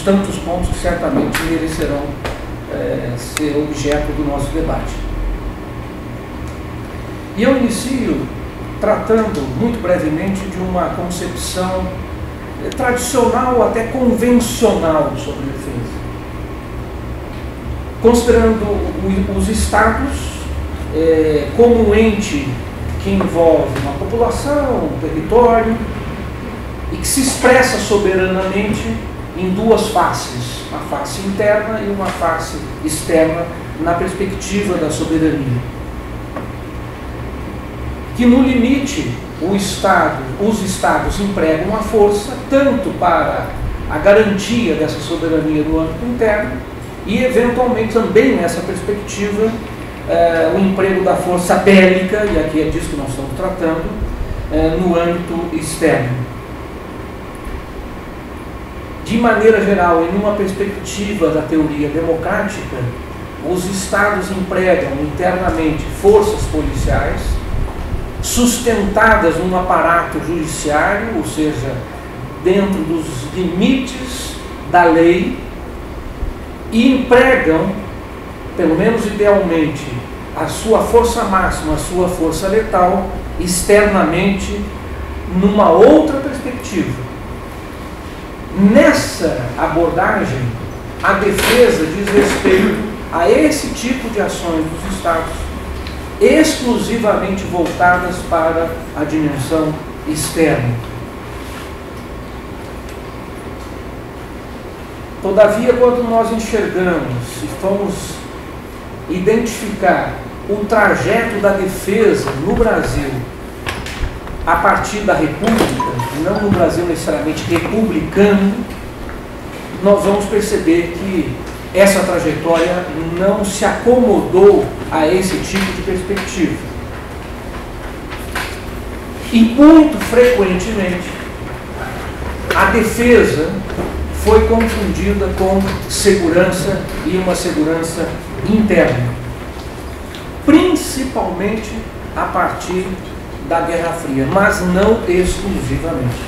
tantos pontos que certamente merecerão ser objeto do nosso debate. E eu inicio tratando muito brevemente de uma concepção tradicional, até convencional, sobre defesa, considerando os estados como um ente que envolve uma população, um território, e que se expressa soberanamente em duas faces, uma face interna e uma face externa, na perspectiva da soberania. Que no limite os estados empregam a força tanto para a garantia dessa soberania no âmbito interno e eventualmente também nessa perspectiva o emprego da força bélica, e aqui é disso que nós estamos tratando, no âmbito externo. De maneira geral, em uma perspectiva da teoria democrática, os estados empregam internamente forças policiais sustentadas num aparato judiciário, ou seja, dentro dos limites da lei, e empregam, pelo menos idealmente, a sua força máxima, a sua força letal, externamente, numa outra perspectiva. Nessa abordagem, a defesa diz respeito a esse tipo de ações dos estados, exclusivamente voltadas para a dimensão externa. Todavia, quando nós enxergamos e fomos identificar o trajeto da defesa no Brasil a partir da República, não no Brasil necessariamente republicano, nós vamos perceber que essa trajetória não se acomodou a esse tipo de perspectiva. E muito frequentemente a defesa foi confundida com segurança, e uma segurança interna, principalmente a partir da Guerra Fria, mas não exclusivamente.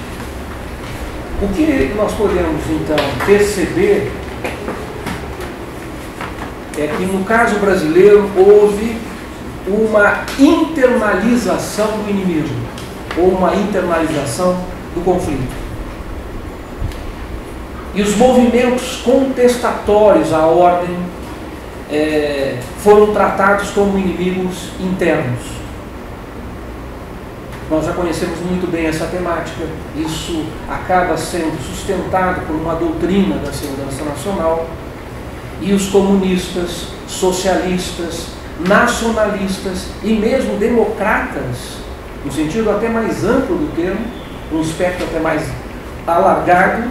O que nós podemos então perceber é que no caso brasileiro houve uma internalização do inimigo, ou uma internalização do conflito. E os movimentos contestatórios à ordem foram tratados como inimigos internos. Nós já conhecemos muito bem essa temática. Isso acaba sendo sustentado por uma doutrina da segurança nacional, e os comunistas, socialistas, nacionalistas e mesmo democratas, no sentido até mais amplo do termo, um espectro até mais alargado,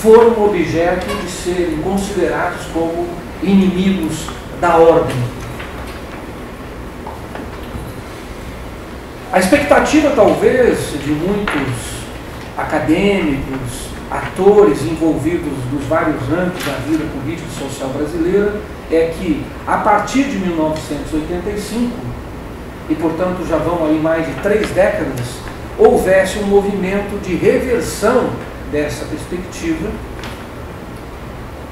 foram objeto de serem considerados como inimigos da ordem. A expectativa, talvez, de muitos acadêmicos, atores envolvidos nos vários âmbitos da vida política e social brasileira, é que, a partir de 1985, e portanto já vão aí mais de 3 décadas, houvesse um movimento de reversão dessa perspectiva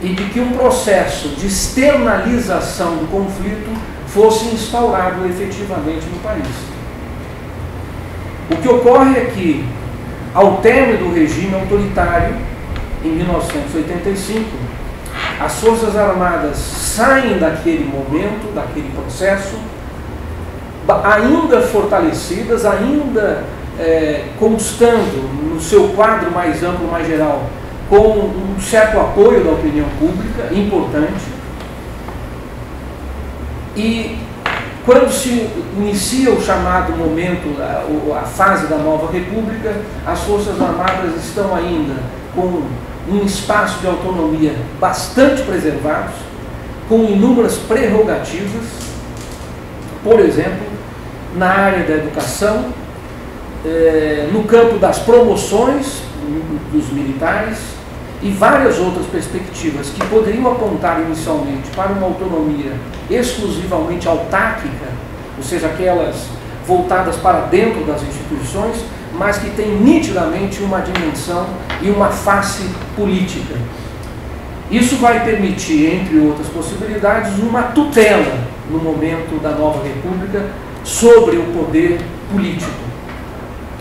e de que um processo de externalização do conflito fosse instaurado efetivamente no país. O que ocorre é que, ao término do regime autoritário, em 1985, as Forças Armadas saem daquele momento, daquele processo, ainda fortalecidas, ainda constando no seu quadro mais amplo, mais geral, com um certo apoio da opinião pública, importante. E quando se inicia o chamado momento, a fase da nova república, as Forças Armadas estão ainda com um espaço de autonomia bastante preservados, com inúmeras prerrogativas, por exemplo, na área da educação, no campo das promoções dos militares e várias outras perspectivas que poderiam apontar inicialmente para uma autonomia exclusivamente autárquica, ou seja, aquelas voltadas para dentro das instituições, mas que têm nitidamente uma dimensão e uma face política. Isso vai permitir, entre outras possibilidades, uma tutela no momento da nova república sobre o poder político.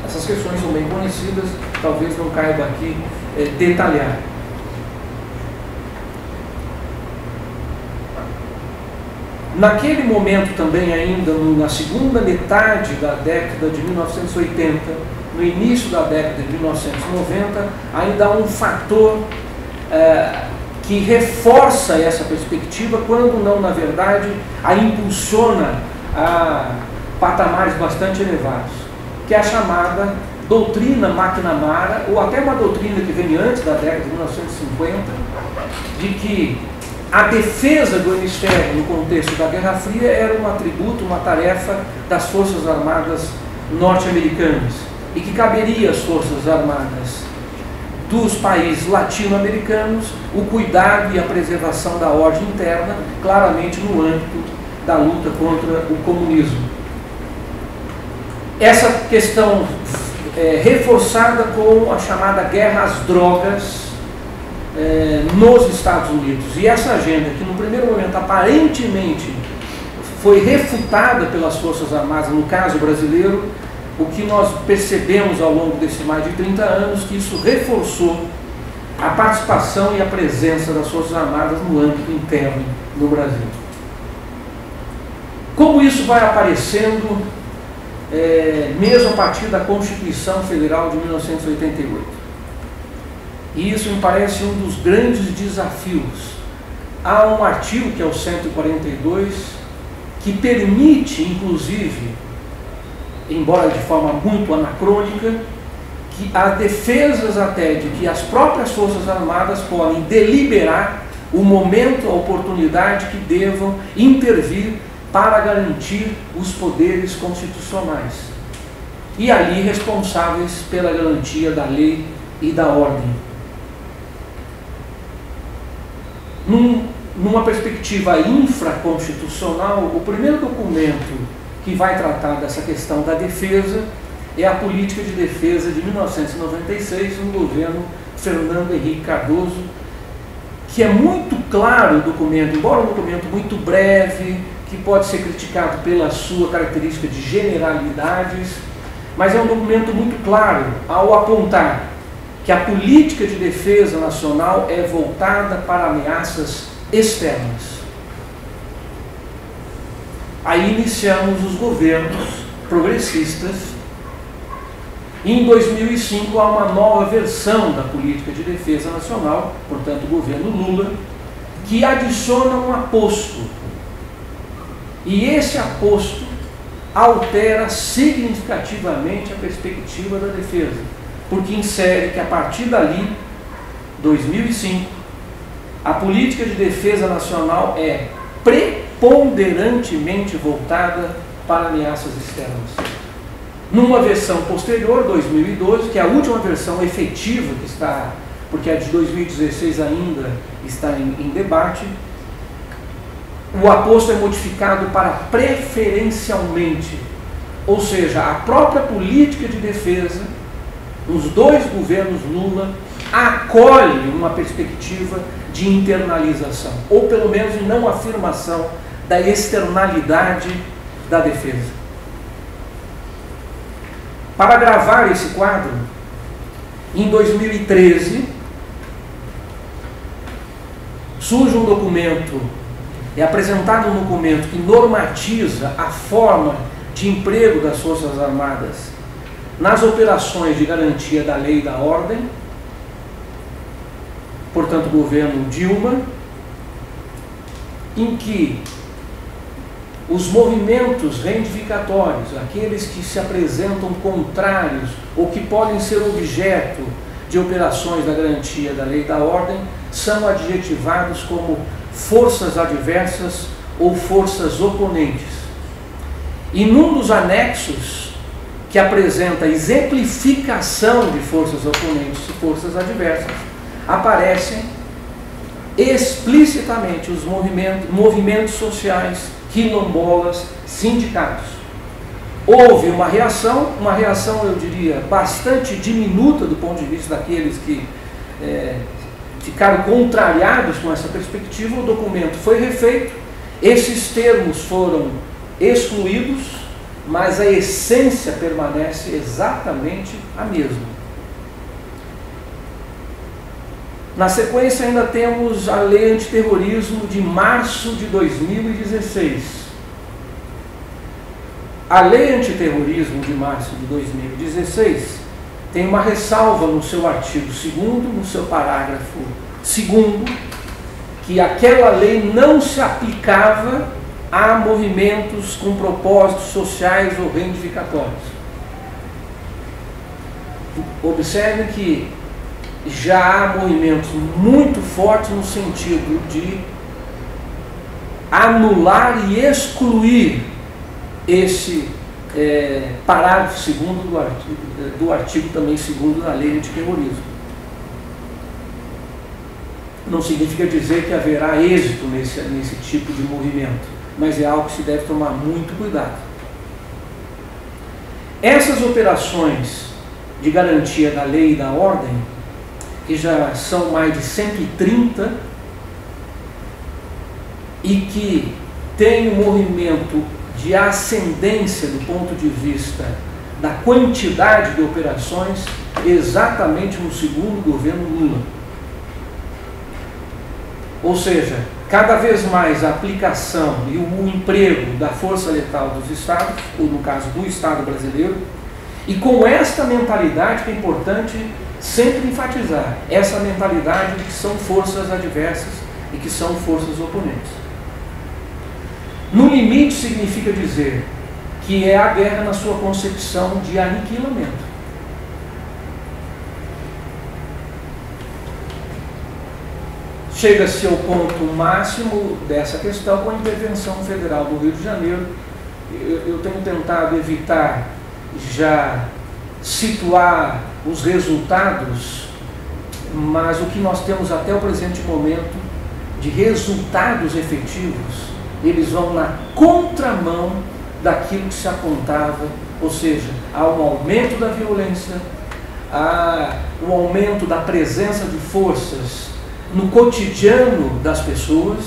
Essas questões são bem conhecidas, talvez não caiba aqui detalhar. Naquele momento também, ainda na segunda metade da década de 1980, no início da década de 1990, ainda há um fator que reforça essa perspectiva, quando não, na verdade, a impulsiona a patamares bastante elevados, que é a chamada doutrina McNamara, ou até uma doutrina que vem antes da década de 1950, de que a defesa do hemisfério no contexto da Guerra Fria era um atributo, uma tarefa das Forças Armadas norte-americanas, e que caberia às Forças Armadas dos países latino-americanos o cuidado e a preservação da ordem interna, claramente no âmbito da luta contra o comunismo. Essa questão reforçada com a chamada guerra às drogas nos Estados Unidos. E essa agenda, que no primeiro momento aparentemente foi refutada pelas Forças Armadas, no caso brasileiro, o que nós percebemos ao longo desses mais de 30 anos, que isso reforçou a participação e a presença das Forças Armadas no âmbito interno no Brasil. Como isso vai aparecendo mesmo a partir da Constituição Federal de 1988? E isso me parece um dos grandes desafios. Há um artigo, que é o 142, que permite, inclusive, embora de forma muito anacrônica, que há defesas até de que as próprias Forças Armadas podem deliberar o momento, a oportunidade que devam intervir para garantir os poderes constitucionais, e ali responsáveis pela garantia da lei e da ordem. Numa perspectiva infraconstitucional, o primeiro documento que vai tratar dessa questão da defesa é a Política de Defesa de 1996, no governo Fernando Henrique Cardoso, que é muito claro o documento, embora um documento muito breve, que pode ser criticado pela sua característica de generalidades, mas é um documento muito claro ao apontar que a política de defesa nacional é voltada para ameaças externas. Aí iniciamos os governos progressistas, e em 2005 há uma nova versão da política de defesa nacional, portanto o governo Lula, que adiciona um aposto, e esse aposto altera significativamente a perspectiva da defesa, porque insere que a partir dali, 2005, a política de defesa nacional é preponderantemente voltada para ameaças externas. Numa versão posterior, 2012, que é a última versão efetiva que está, porque a de 2016 ainda está em debate, o aposto é modificado para preferencialmente, ou seja, a própria política de defesa, os dois governos Lula acolhem uma perspectiva de internalização, ou pelo menos não afirmação da externalidade da defesa. Para agravar esse quadro, em 2013, surge um documento, é apresentado um documento que normatiza a forma de emprego das Forças Armadas nas operações de garantia da lei e da ordem, portanto, o governo Dilma, em que os movimentos reivindicatórios, aqueles que se apresentam contrários ou que podem ser objeto de operações da garantia da lei e da ordem, são adjetivados como forças adversas ou forças oponentes. E num dos anexos que apresenta a exemplificação de forças oponentes e forças adversas, aparecem explicitamente os movimentos sociais, quilombolas, sindicatos. Houve uma reação, eu diria, bastante diminuta do ponto de vista daqueles que ficaram contrariados com essa perspectiva, o documento foi refeito, esses termos foram excluídos, mas a essência permanece exatamente a mesma. Na sequência ainda temos a Lei Antiterrorismo de março de 2016. A Lei Antiterrorismo de março de 2016 tem uma ressalva no seu artigo 2º, no seu parágrafo 2º, que aquela lei não se aplicava a movimentos com propósitos sociais ou reivindicatórios. Observe que já há movimentos muito fortes no sentido de anular e excluir esse parágrafo 2º do artigo também 2º da Lei Antiterrorismo. Não significa dizer que haverá êxito nesse tipo de movimento, mas é algo que se deve tomar muito cuidado. Essas operações de garantia da lei e da ordem, que já são mais de 130 e que tem um movimento de ascendência do ponto de vista da quantidade de operações, exatamente no segundo governo Lula. Ou seja, cada vez mais a aplicação e o emprego da força letal dos estados, ou no caso do Estado brasileiro, e com esta mentalidade que é importante sempre enfatizar, essa mentalidade de que são forças adversas e que são forças oponentes. No limite significa dizer que é a guerra na sua concepção de aniquilamento. Chega-se ao ponto máximo dessa questão com a intervenção federal do Rio de Janeiro. Eu tenho tentado evitar já situar os resultados, mas o que nós temos até o presente momento de resultados efetivos, eles vão na contramão daquilo que se apontava, ou seja, há um aumento da violência, há um aumento da presença de forças no cotidiano das pessoas,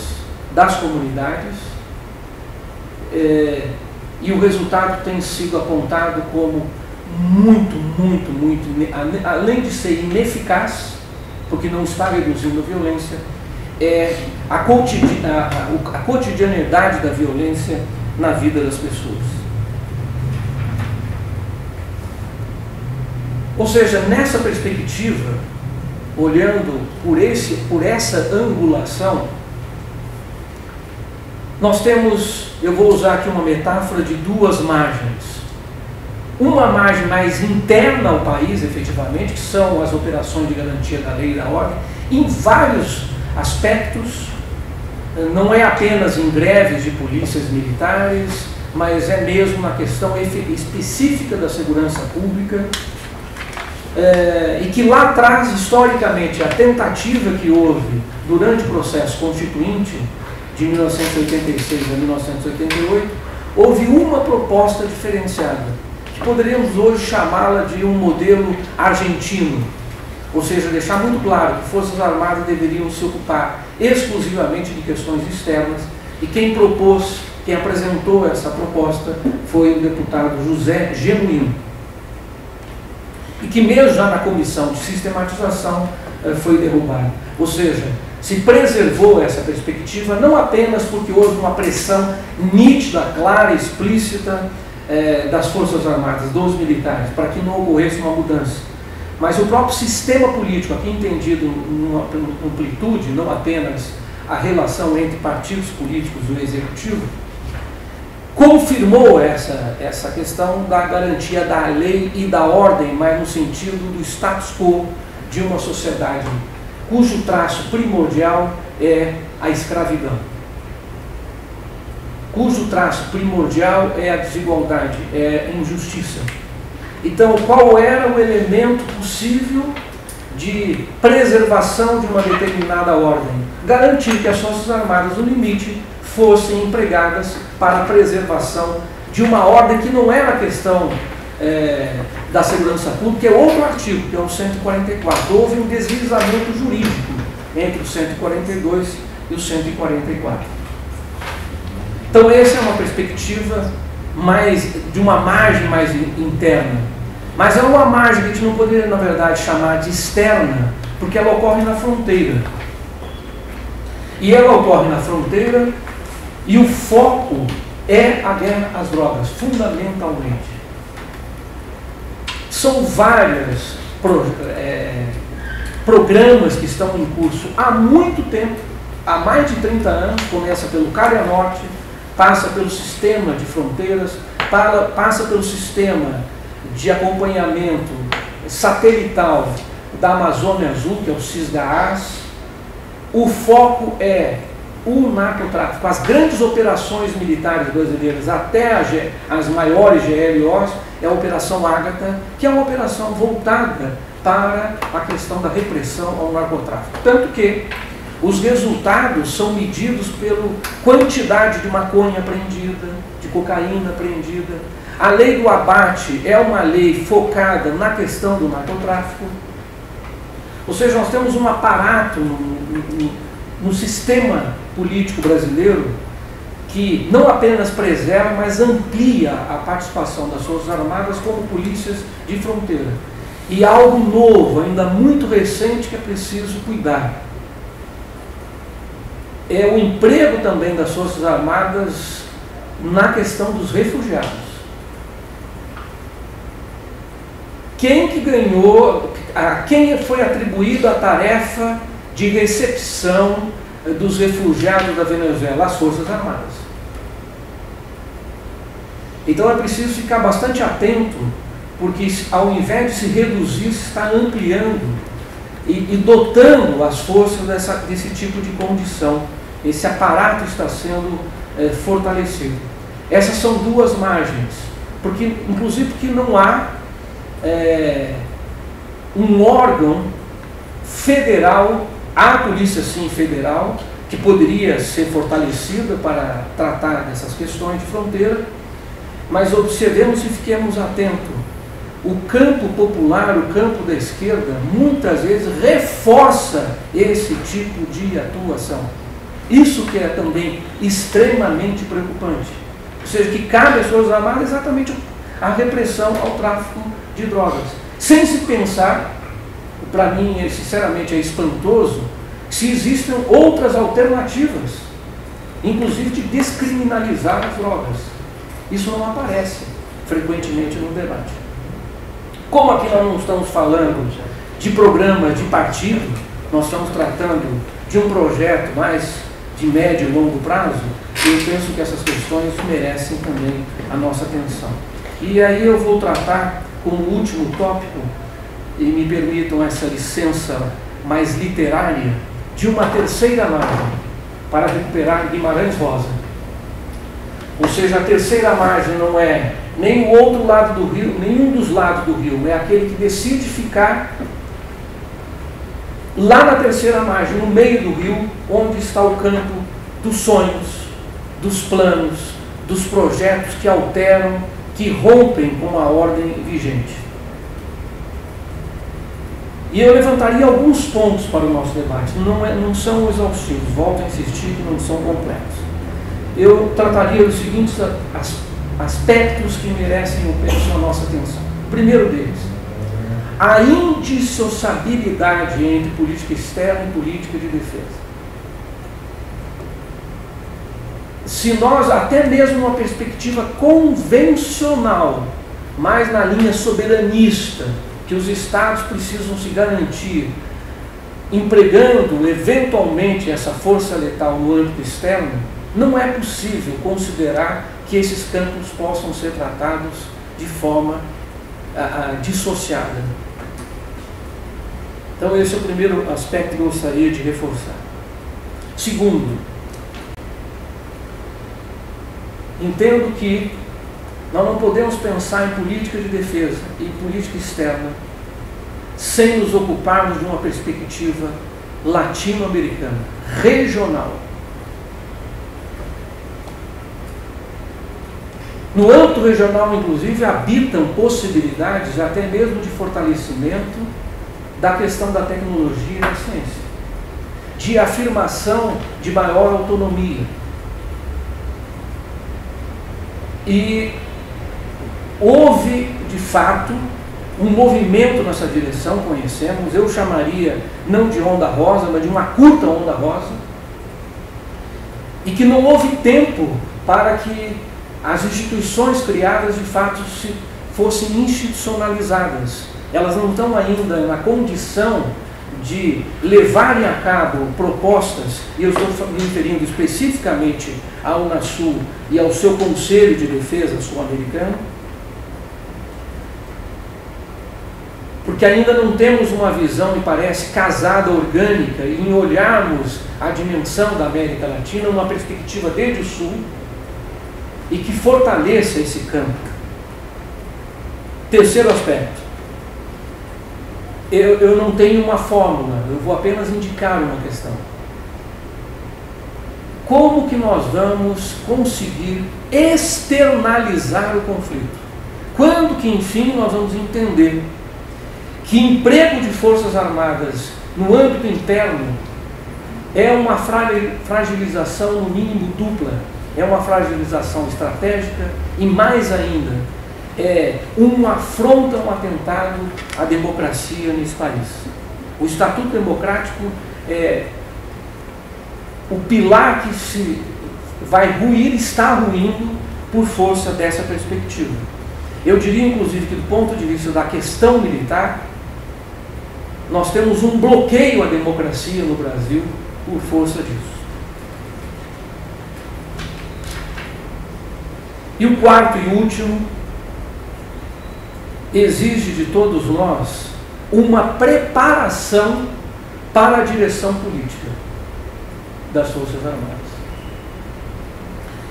das comunidades, e o resultado tem sido apontado como muito, além de ser ineficaz, porque não está reduzindo a violência, a cotidianidade da violência na vida das pessoas. Ou seja, nessa perspectiva, olhando por essa angulação, nós temos, eu vou usar aqui uma metáfora de duas margens. Uma margem mais interna ao país, efetivamente, que são as operações de garantia da lei e da ordem, em vários aspectos, não é apenas em greves de polícias militares, mas é mesmo na questão específica da segurança pública, e que lá atrás, historicamente, a tentativa que houve durante o processo constituinte de 1986 a 1988, houve uma proposta diferenciada, que poderíamos hoje chamá-la de um modelo argentino, ou seja, deixar muito claro que Forças Armadas deveriam se ocupar exclusivamente de questões externas, e quem apresentou essa proposta foi o deputado José Genuíno, e que mesmo já na comissão de sistematização foi derrubado. Ou seja, se preservou essa perspectiva não apenas porque houve uma pressão nítida, clara, explícita das Forças Armadas, dos militares, para que não ocorresse uma mudança, mas o próprio sistema político, aqui entendido numa amplitude, não apenas a relação entre partidos políticos do executivo, confirmou essa questão da garantia da lei e da ordem, mas no sentido do status quo de uma sociedade cujo traço primordial é a escravidão, cujo traço primordial é a desigualdade, é a injustiça. Então, qual era o elemento possível de preservação de uma determinada ordem? Garantir que as Forças Armadas, no limite, fossem empregadas para a preservação de uma ordem que não era a questão da segurança pública, é outro artigo, que é o 144. Houve um deslizamento jurídico entre o 142 e o 144. Então essa é uma perspectiva de uma margem mais interna, mas é uma margem que a gente não poderia, na verdade, chamar de externa, porque ela ocorre na fronteira. E ela ocorre na fronteira e o foco é a guerra às drogas, fundamentalmente. São vários programas que estão em curso há muito tempo, há mais de 30 anos, começa pelo Cária Norte, passa pelo sistema de fronteiras, passa pelo sistema de acompanhamento satelital da Amazônia Azul, que é o CISGAAS. O foco é o narcotráfico, as grandes operações militares brasileiras, até as maiores GLOs, é a Operação Ágata, que é uma operação voltada para a questão da repressão ao narcotráfico. Tanto que os resultados são medidos pela quantidade de maconha apreendida, de cocaína apreendida. A lei do abate é uma lei focada na questão do narcotráfico. Ou seja, nós temos um aparato no sistema político brasileiro que não apenas preserva, mas amplia a participação das Forças Armadas como polícias de fronteira. E algo novo, ainda muito recente, que é preciso cuidar. É o emprego também das Forças Armadas na questão dos refugiados. Quem que ganhou, a quem foi atribuída a tarefa de recepção dos refugiados da Venezuela? As Forças Armadas. Então é preciso ficar bastante atento, porque ao invés de se reduzir, se está ampliando e dotando as forças desse tipo de condição. Esse aparato está sendo fortalecido. Essas são duas margens, porque inclusive porque não há um órgão federal, a Polícia sim federal, que poderia ser fortalecida para tratar dessas questões de fronteira, mas observemos e fiquemos atentos. O campo popular, o campo da esquerda, muitas vezes reforça esse tipo de atuação. Isso que é também extremamente preocupante. Ou seja, que cabe às Forças Armadas exatamente a repressão ao tráfico de drogas. Sem se pensar, para mim, sinceramente, é espantoso, se existem outras alternativas, inclusive de descriminalizar as drogas. Isso não aparece frequentemente no debate. Como aqui nós não estamos falando de programas de partido, nós estamos tratando de um projeto mais de médio e longo prazo, eu penso que essas questões merecem também a nossa atenção. E aí eu vou tratar como último tópico, e me permitam essa licença mais literária, de uma terceira margem, para recuperar Guimarães Rosa. Ou seja, a terceira margem não é nem o outro lado do rio, nenhum dos lados do rio, é aquele que decide ficar lá na terceira margem, no meio do rio, onde está o campo dos sonhos, dos planos, dos projetos que alteram, que rompem com a ordem vigente. E eu levantaria alguns pontos para o nosso debate, não são exaustivos, volto a insistir que não são completos. Eu trataria os seguintes aspectos que merecem, eu penso, a nossa atenção. O primeiro deles, a indissociabilidade entre política externa e política de defesa. Se nós, até mesmo uma perspectiva convencional, mais na linha soberanista, que os Estados precisam se garantir, empregando eventualmente essa força letal no âmbito externo, não é possível considerar que esses campos possam ser tratados de forma dissociada. Então esse é o primeiro aspecto que eu gostaria de reforçar. Segundo, entendo que nós não podemos pensar em política de defesa e política externa sem nos ocuparmos de uma perspectiva latino-americana, regional. No âmbito regional, inclusive, habitam possibilidades até mesmo de fortalecimento da questão da tecnologia e da ciência. de afirmação de maior autonomia. E houve, de fato, um movimento nessa direção, conhecemos, eu chamaria não de onda rosa, mas de uma curta onda rosa, e que não houve tempo para que as instituições criadas, de fato, fossem institucionalizadas. Elas não estão ainda na condição de levarem a cabo propostas, e eu estou me referindo especificamente à Unasul e ao seu Conselho de Defesa sul-americano, porque ainda não temos uma visão, me parece, casada, orgânica, em olharmos a dimensão da América Latina numa perspectiva desde o Sul e que fortaleça esse campo. Terceiro aspecto. Eu não tenho uma fórmula, eu vou apenas indicar uma questão. Como que nós vamos conseguir externalizar o conflito? Quando que, enfim, nós vamos entender que emprego de forças armadas no âmbito interno é uma fragilização, no mínimo, dupla. É uma fragilização estratégica e, mais ainda, é uma afronta, um atentado à democracia nesse país. O Estatuto Democrático é o pilar que se vai ruir, está ruindo por força dessa perspectiva. Eu diria, inclusive, que do ponto de vista da questão militar, nós temos um bloqueio à democracia no Brasil por força disso. E o quarto e último, exige de todos nós uma preparação para a direção política das Forças Armadas.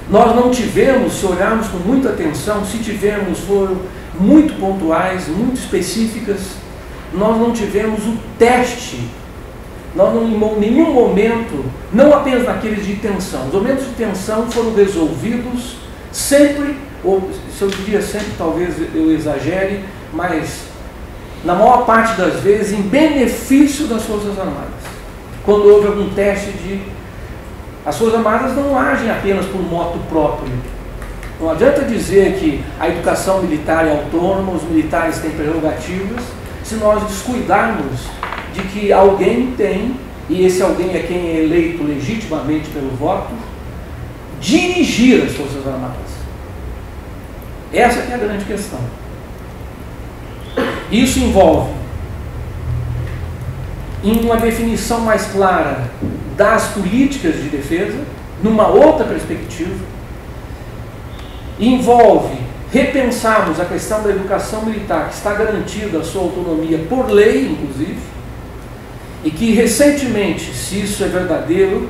Nós não tivemos, se olharmos com muita atenção, se tivemos, foram muito pontuais, muito específicas, nós não tivemos o teste, nós não, em nenhum momento, não apenas naqueles de tensão, os momentos de tensão foram resolvidos sempre, ou se eu diria sempre, talvez eu exagere, mas na maior parte das vezes em benefício das Forças Armadas. Quando houve algum teste de... As Forças Armadas não agem apenas por moto próprio. Não adianta dizer que a educação militar é autônoma, os militares têm prerrogativas, se nós descuidarmos de que alguém tem, e esse alguém é quem é eleito legitimamente pelo voto, dirigir as Forças Armadas. Essa que é a grande questão. Isso envolve em uma definição mais clara das políticas de defesa, numa outra perspectiva, envolve repensarmos a questão da educação militar, que está garantida a sua autonomia por lei, inclusive, e que recentemente, se isso é verdadeiro,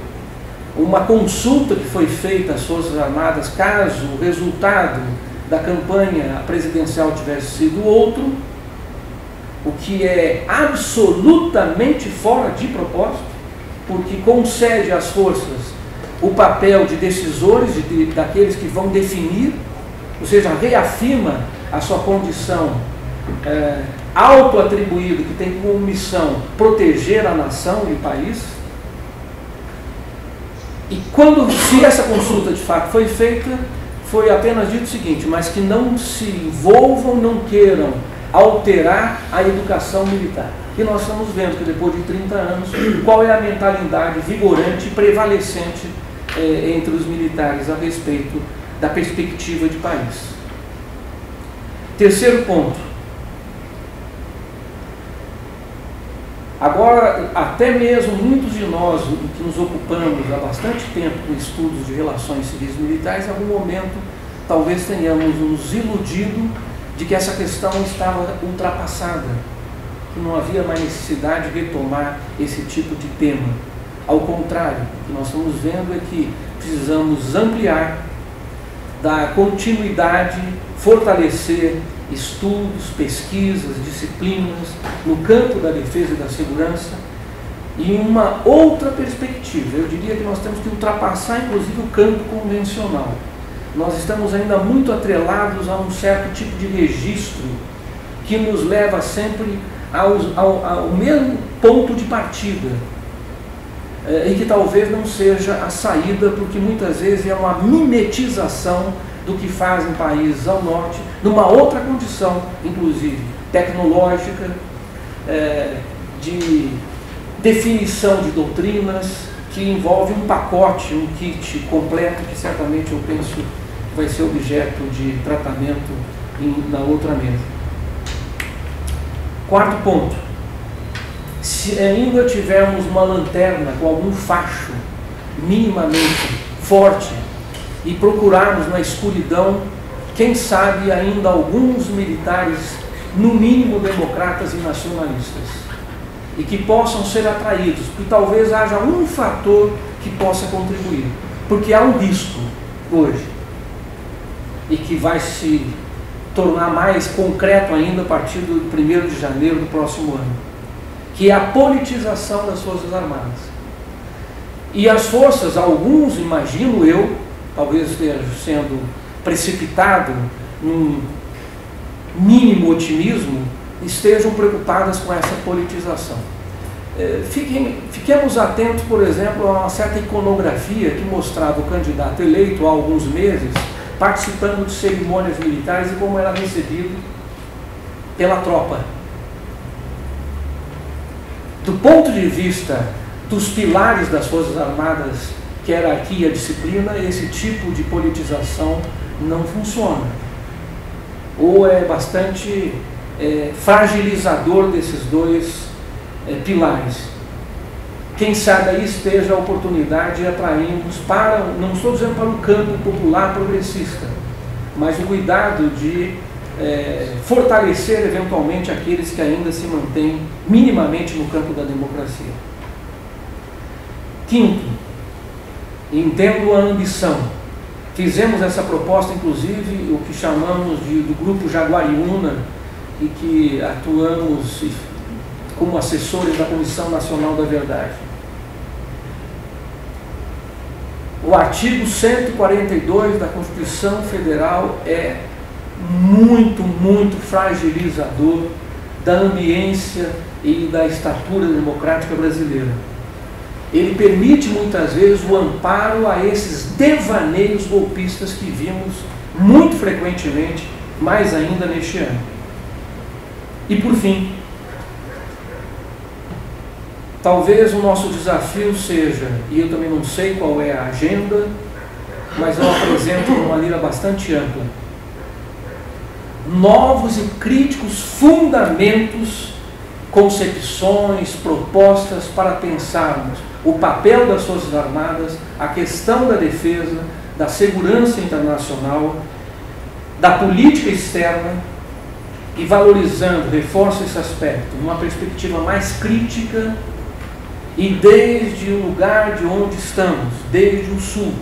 uma consulta que foi feita às Forças Armadas, caso o resultado da campanha presidencial tivesse sido outro, o que é absolutamente fora de propósito, porque concede às forças o papel de decisores, daqueles que vão definir, ou seja, reafirma a sua condição auto-atribuída, que tem como missão proteger a nação e o país. E se essa consulta de fato foi feita, foi apenas dito o seguinte: mas que não se envolvam, não queiram alterar a educação militar. E nós estamos vendo que depois de 30 anos, qual é a mentalidade vigorante e prevalecente entre os militares a respeito da perspectiva de país. Terceiro ponto. Agora, até mesmo muitos de nós que nos ocupamos há bastante tempo com estudos de relações civis militares, em algum momento talvez tenhamos nos iludido de que essa questão estava ultrapassada, que não havia mais necessidade de retomar esse tipo de tema. Ao contrário, o que nós estamos vendo é que precisamos ampliar, dar continuidade, fortalecer estudos, pesquisas, disciplinas no campo da defesa e da segurança em uma outra perspectiva. Eu diria que nós temos que ultrapassar, inclusive, o campo convencional. Nós estamos ainda muito atrelados a um certo tipo de registro que nos leva sempre ao mesmo ponto de partida. e que talvez não seja a saída, porque muitas vezes é uma mimetização do que fazem países ao norte, numa outra condição, inclusive tecnológica, de definição de doutrinas, que envolve um pacote, um kit completo, que certamente eu penso vai ser objeto de tratamento na outra mesa. Quarto ponto: se ainda tivermos uma lanterna com algum facho minimamente forte e procurarmos na escuridão, quem sabe ainda alguns militares, no mínimo democratas e nacionalistas, e que possam ser atraídos, porque talvez haja um fator que possa contribuir, porque há um risco hoje, e que vai se tornar mais concreto ainda a partir do 1º de janeiro do próximo ano, que é a politização das Forças Armadas. E as forças, alguns, imagino eu, talvez esteja sendo precipitado num mínimo otimismo, estejam preocupadas com essa politização. Fiquemos atentos, por exemplo, a uma certa iconografia que mostrava o candidato eleito há alguns meses participando de cerimônias militares e como era recebido pela tropa. Do ponto de vista dos pilares das Forças Armadas, que era aqui a disciplina, esse tipo de politização não funciona. Ou é bastante fragilizador desses dois pilares. Quem sabe aí esteja a oportunidade de atrairmos para, não estou dizendo para o campo popular progressista, mas o cuidado de fortalecer eventualmente aqueles que ainda se mantêm minimamente no campo da democracia. Quinto, entendo a ambição. Fizemos essa proposta, inclusive, o que chamamos do Grupo Jaguariúna, e que atuamos como assessores da Comissão Nacional da Verdade. O artigo 142 da Constituição Federal é muito fragilizador da ambiência e da estatura democrática brasileira. Ele permite muitas vezes o amparo a esses devaneios golpistas que vimos muito frequentemente, mais ainda neste ano. E por fim, talvez o nosso desafio seja, e eu também não sei qual é a agenda, mas eu apresento de uma maneira bastante ampla, novos e críticos fundamentos, concepções, propostas para pensarmos o papel das Forças Armadas, a questão da defesa, da segurança internacional, da política externa, e valorizando, reforço esse aspecto, numa perspectiva mais crítica e desde o lugar de onde estamos, desde o Sul.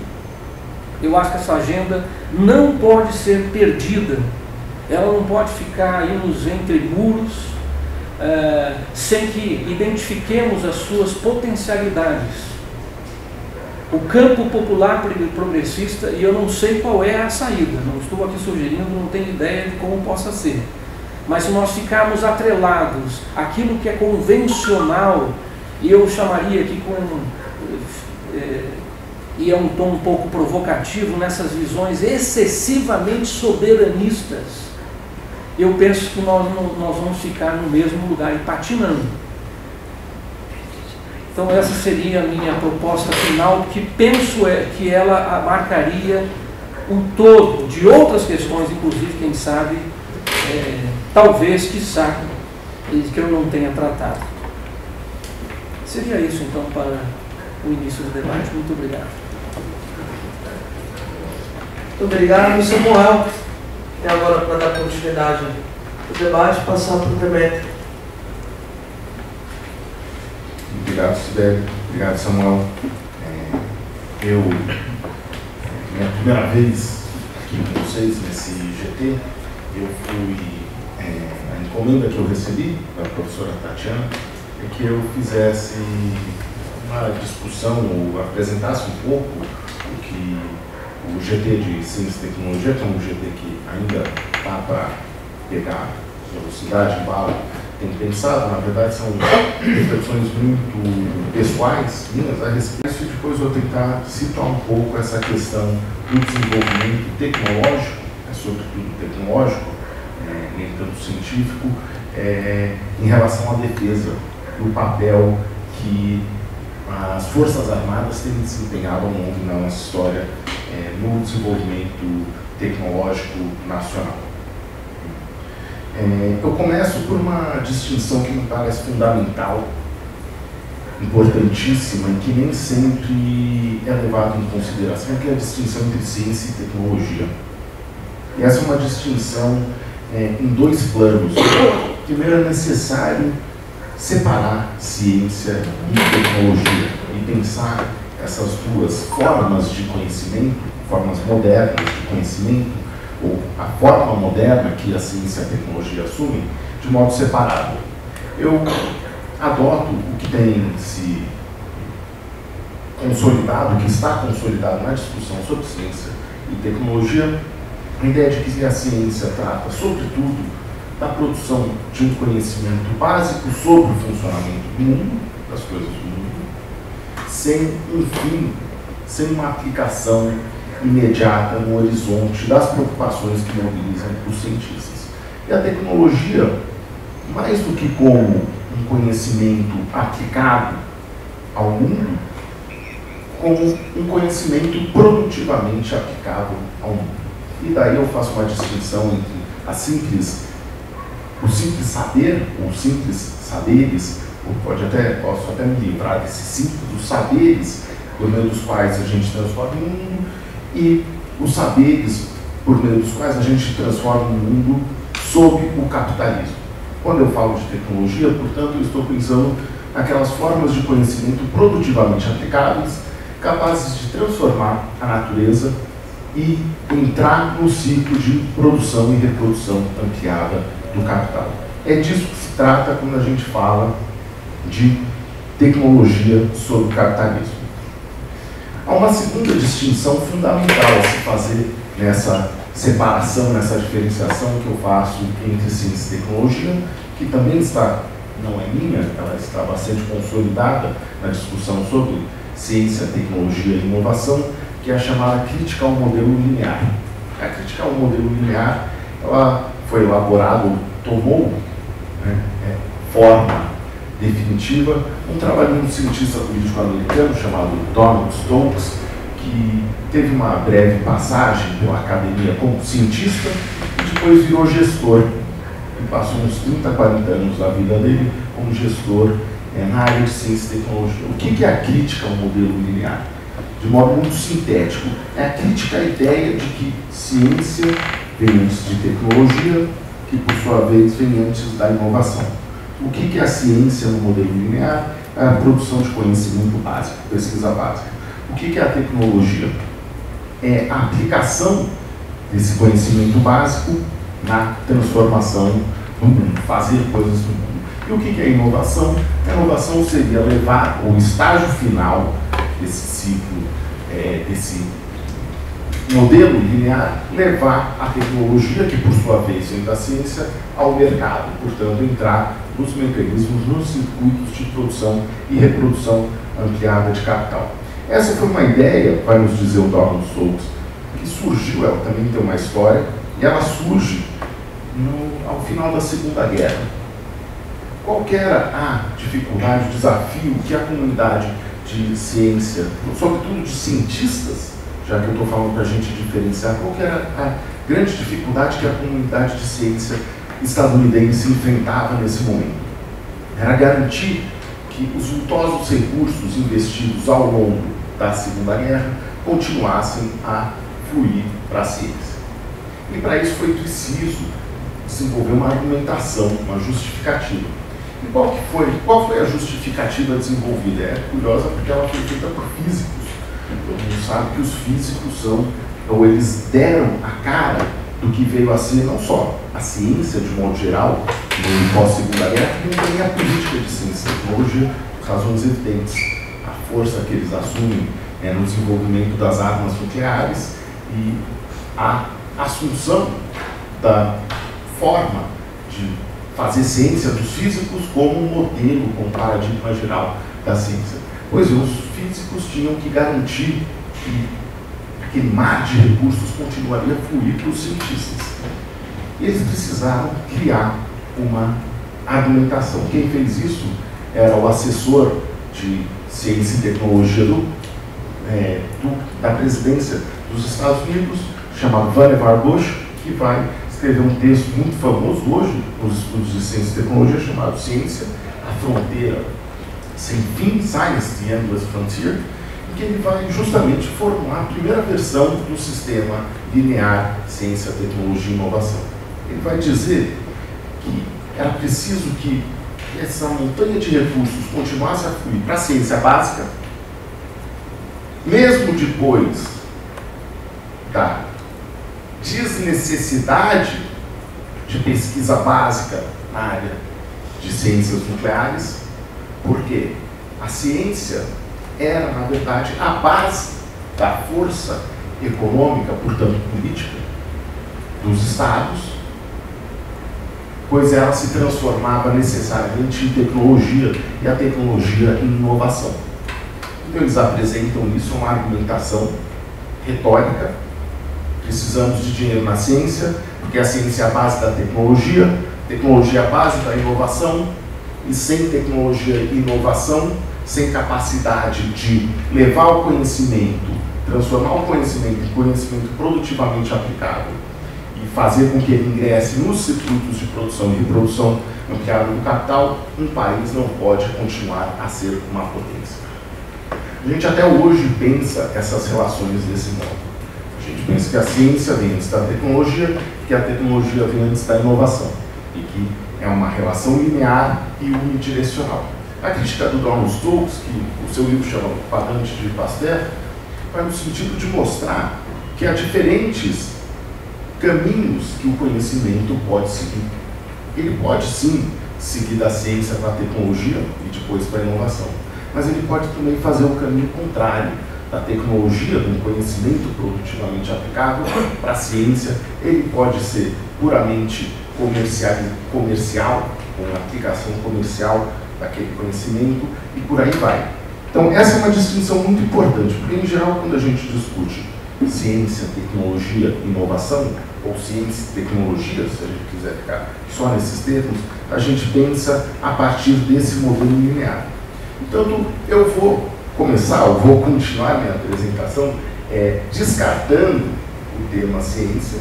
Eu acho que essa agenda não pode ser perdida, ela não pode ficar aí nos entremuros, sem que identifiquemos as suas potencialidades. O campo popular progressista, e eu não sei qual é a saída, não estou aqui sugerindo, não tenho ideia de como possa ser, mas se nós ficarmos atrelados àquilo que é convencional, e eu chamaria aqui e é um tom um pouco provocativo, nessas visões excessivamente soberanistas, eu penso que nós vamos ficar no mesmo lugar e patinando. Então essa seria a minha proposta final, que penso que ela abarcaria um todo de outras questões, inclusive, quem sabe, talvez, quiçá, que eu não tenha tratado. Seria isso, então, para o início do debate. Muito obrigado. Muito obrigado, Samuel. E agora, para dar continuidade ao debate, passar para o Demetrio. Obrigado, Sibeli. Obrigado, Samuel. Minha primeira vez aqui com vocês nesse GT, eu fui, a encomenda que eu recebi da professora Tatiana é que eu fizesse uma discussão ou apresentasse um pouco o que o GT de Ciência e Tecnologia, que é um GT que ainda está para pegar velocidade, bala, tenho pensado, na verdade são reflexões muito pessoais minhas a respeito, e depois vou tentar citar um pouco essa questão do desenvolvimento tecnológico, sobretudo tecnológico, nem tanto científico, em relação à defesa do papel que as Forças Armadas têm desempenhado ao longo da nossa história no desenvolvimento tecnológico nacional. Eu começo por uma distinção que me parece fundamental, importantíssima e que nem sempre é levada em consideração, que é a distinção entre ciência e tecnologia. E essa é uma distinção em dois planos. Primeiro, é necessário separar ciência e tecnologia e pensar essas duas formas de conhecimento, formas modernas de conhecimento, ou a forma moderna que a ciência e a tecnologia assumem, de modo separado. Eu adoto o que tem se consolidado, que está consolidado na discussão sobre ciência e tecnologia, a ideia de que a ciência trata, sobretudo, da produção de um conhecimento básico sobre o funcionamento do mundo, das coisas do mundo, sem um fim, sem uma aplicação imediata no horizonte das preocupações que mobilizam os cientistas. E a tecnologia, mais do que como um conhecimento aplicado ao mundo, como um conhecimento produtivamente aplicável ao mundo. E daí eu faço uma distinção entre o simples saber, ou simples saberes, ou posso até me livrar desses simples, os saberes por meio dos quais a gente transforma o mundo, e os saberes por meio dos quais a gente transforma o mundo sob o capitalismo. Quando eu falo de tecnologia, portanto, eu estou pensando naquelas formas de conhecimento produtivamente aplicáveis, capazes de transformar a natureza e entrar no ciclo de produção e reprodução ampliada do capital. É disso que se trata quando a gente fala de tecnologia sobre o capitalismo. Há uma segunda distinção fundamental a se fazer nessa separação, nessa diferenciação que eu faço entre ciência e tecnologia, que também não é minha, ela está bastante consolidada na discussão sobre ciência, tecnologia e inovação, que é a chamada crítica ao modelo linear. A crítica ao modelo linear, ela foi elaborada, tomou forma definitiva, um trabalho de um cientista político americano chamado Donald Stokes, que teve uma breve passagem pela academia como cientista e depois virou gestor, e passou uns 30, 40 anos da vida dele como gestor na área de ciência e tecnologia. O que é a crítica ao modelo linear? De modo muito sintético, é a crítica à ideia de que ciência vem antes de tecnologia, que por sua vez vem antes da inovação. O que é a ciência no modelo linear? É a produção de conhecimento básico, pesquisa básica. O que é a tecnologia? É a aplicação desse conhecimento básico na transformação do mundo, fazer coisas no mundo. E o que é a inovação? A inovação seria levar o estágio final desse ciclo, desse modelo linear, levar a tecnologia, que por sua vez vem da ciência, ao mercado, portanto, entrar nos mecanismos, nos circuitos de produção e reprodução ampliada de capital. Essa foi uma ideia, vai nos dizer o Donald Stokes, que surgiu, ela também tem uma história, e ela surge ao final da Segunda Guerra. Qual que era a dificuldade, o desafio que a comunidade de ciência, sobretudo de cientistas, já que eu estou falando para a gente diferenciar, qual que era a grande dificuldade que a comunidade de ciência estadunidense enfrentava nesse momento? Era garantir que os vultosos recursos investidos ao longo da Segunda Guerra continuassem a fluir para a ciência. E para isso foi preciso desenvolver uma argumentação, uma justificativa. E qual foi a justificativa desenvolvida? É curiosa porque ela foi feita por físicos. Todo mundo sabe que os físicos eles deram a cara do que veio a ser não só a ciência de modo geral, no pós-Segunda Guerra, como também a política de ciência e tecnologia, por razões evidentes. A força que eles assumem no desenvolvimento das armas nucleares e a assunção da forma de fazer ciência dos físicos como um modelo, como um paradigma geral da ciência. Pois é, os físicos tinham que garantir que aquele mar de recursos continuaria a fluir para os cientistas. E eles precisaram criar uma argumentação. Quem fez isso era o assessor de ciência e tecnologia da presidência dos Estados Unidos, chamado Vannevar Bush, que vai escrever um texto muito famoso hoje nos estudos de ciência e tecnologia, chamado Ciência, a Fronteira Sem Fim, Science, the Endless Frontier, em que ele vai justamente formular a primeira versão do sistema linear ciência, tecnologia e inovação. Ele vai dizer que era preciso que essa montanha de recursos continuasse a fluir para a ciência básica, mesmo depois da desnecessidade de pesquisa básica na área de ciências nucleares, porque a ciência era, na verdade, a base da força econômica, portanto política, dos Estados, pois ela se transformava necessariamente em tecnologia, e a tecnologia em inovação. Então eles apresentam nisso uma argumentação retórica: precisamos de dinheiro na ciência, porque a ciência é a base da tecnologia é a base da inovação, e sem tecnologia e inovação, sem capacidade de levar o conhecimento, transformar o conhecimento em conhecimento produtivamente aplicável e fazer com que ele ingresse nos circuitos de produção e reprodução ampliada do capital, um país não pode continuar a ser uma potência. A gente até hoje pensa essas relações desse modo. A gente pensa que a ciência vem antes da tecnologia, que a tecnologia vem antes da inovação, e que é uma relação linear e unidirecional. A crítica do Donald Stokes, que o seu livro chama Quadrante de Pasteur, vai no sentido de mostrar que há diferentes caminhos que o conhecimento pode seguir. Ele pode sim seguir da ciência para a tecnologia e depois para a inovação, mas ele pode também fazer o caminho contrário, da tecnologia, do conhecimento produtivamente aplicável para a ciência. Ele pode ser puramente comercial, com aplicação comercial daquele conhecimento, e por aí vai. Então essa é uma distinção muito importante, porque em geral quando a gente discute ciência, tecnologia, inovação, ou ciência e tecnologia, se a gente quiser ficar só nesses termos, a gente pensa a partir desse modelo linear. Então eu vou continuar minha apresentação descartando o tema ciência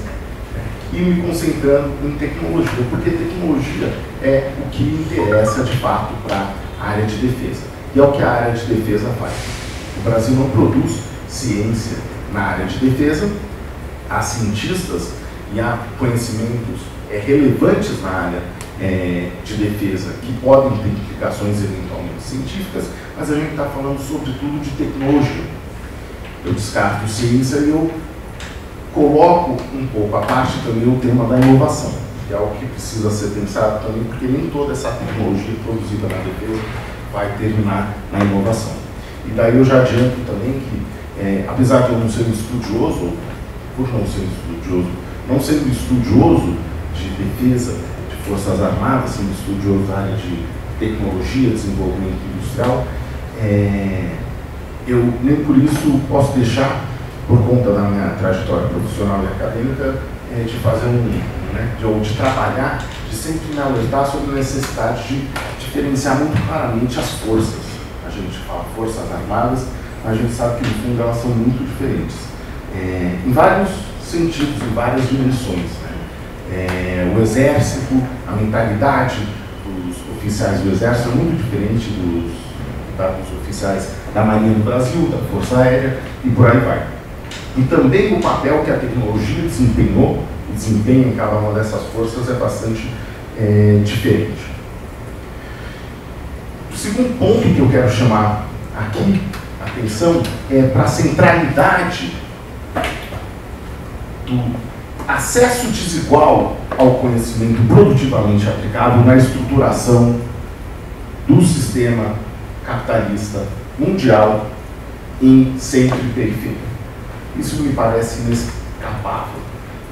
e me concentrando em tecnologia, porque tecnologia é o que interessa de fato para a área de defesa, e é o que a área de defesa faz. O Brasil não produz ciência na área de defesa, há cientistas e há conhecimentos relevantes na área de defesa que podem ter implicações eventualmente científicas, mas a gente está falando sobretudo de tecnologia. Eu descarto ciência e eu coloco um pouco à parte também o tema da inovação, que é algo que precisa ser pensado também, porque nem toda essa tecnologia produzida na defesa vai terminar na inovação. E daí eu já adianto também que, apesar de eu não ser um estudioso, não sendo estudioso de defesa, de forças armadas, sendo estudioso da área de tecnologia, desenvolvimento industrial, eu nem por isso posso deixar, por conta da minha trajetória profissional e acadêmica, de fazer de trabalhar, de sempre me alertar sobre a necessidade de diferenciar muito claramente as forças. A gente fala forças armadas, mas a gente sabe que no fundo elas são muito diferentes, em vários sentidos, em várias dimensões. O exército, a mentalidade dos oficiais do exército é muito diferente dos oficiais da Marinha do Brasil, da Força Aérea e por aí vai. E também o papel que a tecnologia desempenha em cada uma dessas forças é bastante diferente. O segundo ponto que eu quero chamar aqui a atenção é para a centralidade do acesso desigual ao conhecimento produtivamente aplicável na estruturação do sistema capitalista mundial em centro e periferia. Isso me parece inescapável.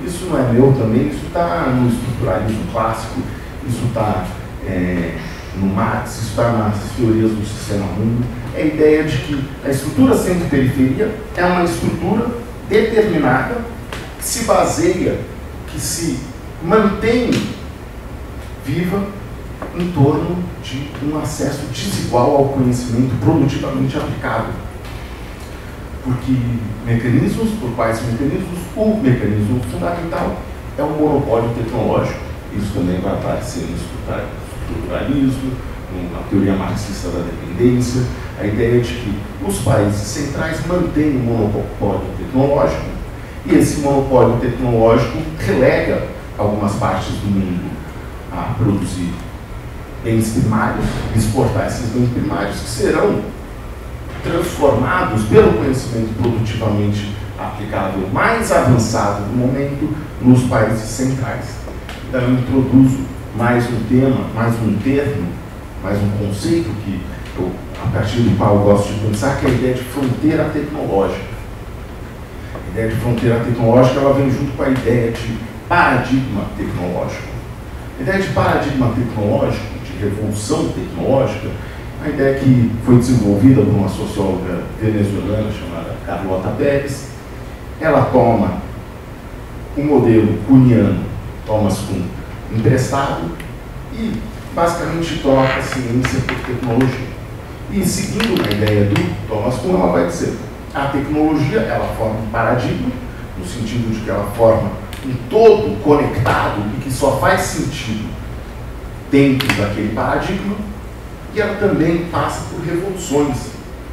Isso não é meu também, isso está no estruturalismo clássico, isso está no Marx, isso está nas teorias do sistema mundo, é a ideia de que a estrutura centro-periferia é uma estrutura determinada que se baseia, que se mantém viva em torno de um acesso desigual ao conhecimento produtivamente aplicado. Porque mecanismos, por quais mecanismos? O mecanismo fundamental é o monopólio tecnológico. Isso também vai aparecer no estruturalismo, na teoria marxista da dependência, a ideia de que os países centrais mantêm o monopólio tecnológico e esse monopólio tecnológico relega algumas partes do mundo a produzir bens primários, exportar esses bens primários que serão transformados pelo conhecimento produtivamente aplicável mais avançado no momento nos países centrais. Então eu introduzo mais um tema, mais um termo, mais um conceito que a partir do qual eu gosto de pensar, que é a ideia de fronteira tecnológica. A ideia de fronteira tecnológica ela vem junto com a ideia de paradigma tecnológico. A ideia de paradigma tecnológico, de revolução tecnológica, a ideia que foi desenvolvida por uma socióloga venezuelana chamada Carlota Pérez. Ela toma o modelo cuniano, toma-se com emprestado e basicamente troca a ciência por tecnologia. E seguindo a ideia do Thomas Kuhn, ela vai dizer a tecnologia ela forma um paradigma, no sentido de que ela forma um todo conectado e que só faz sentido dentro daquele paradigma, e ela também passa por revoluções,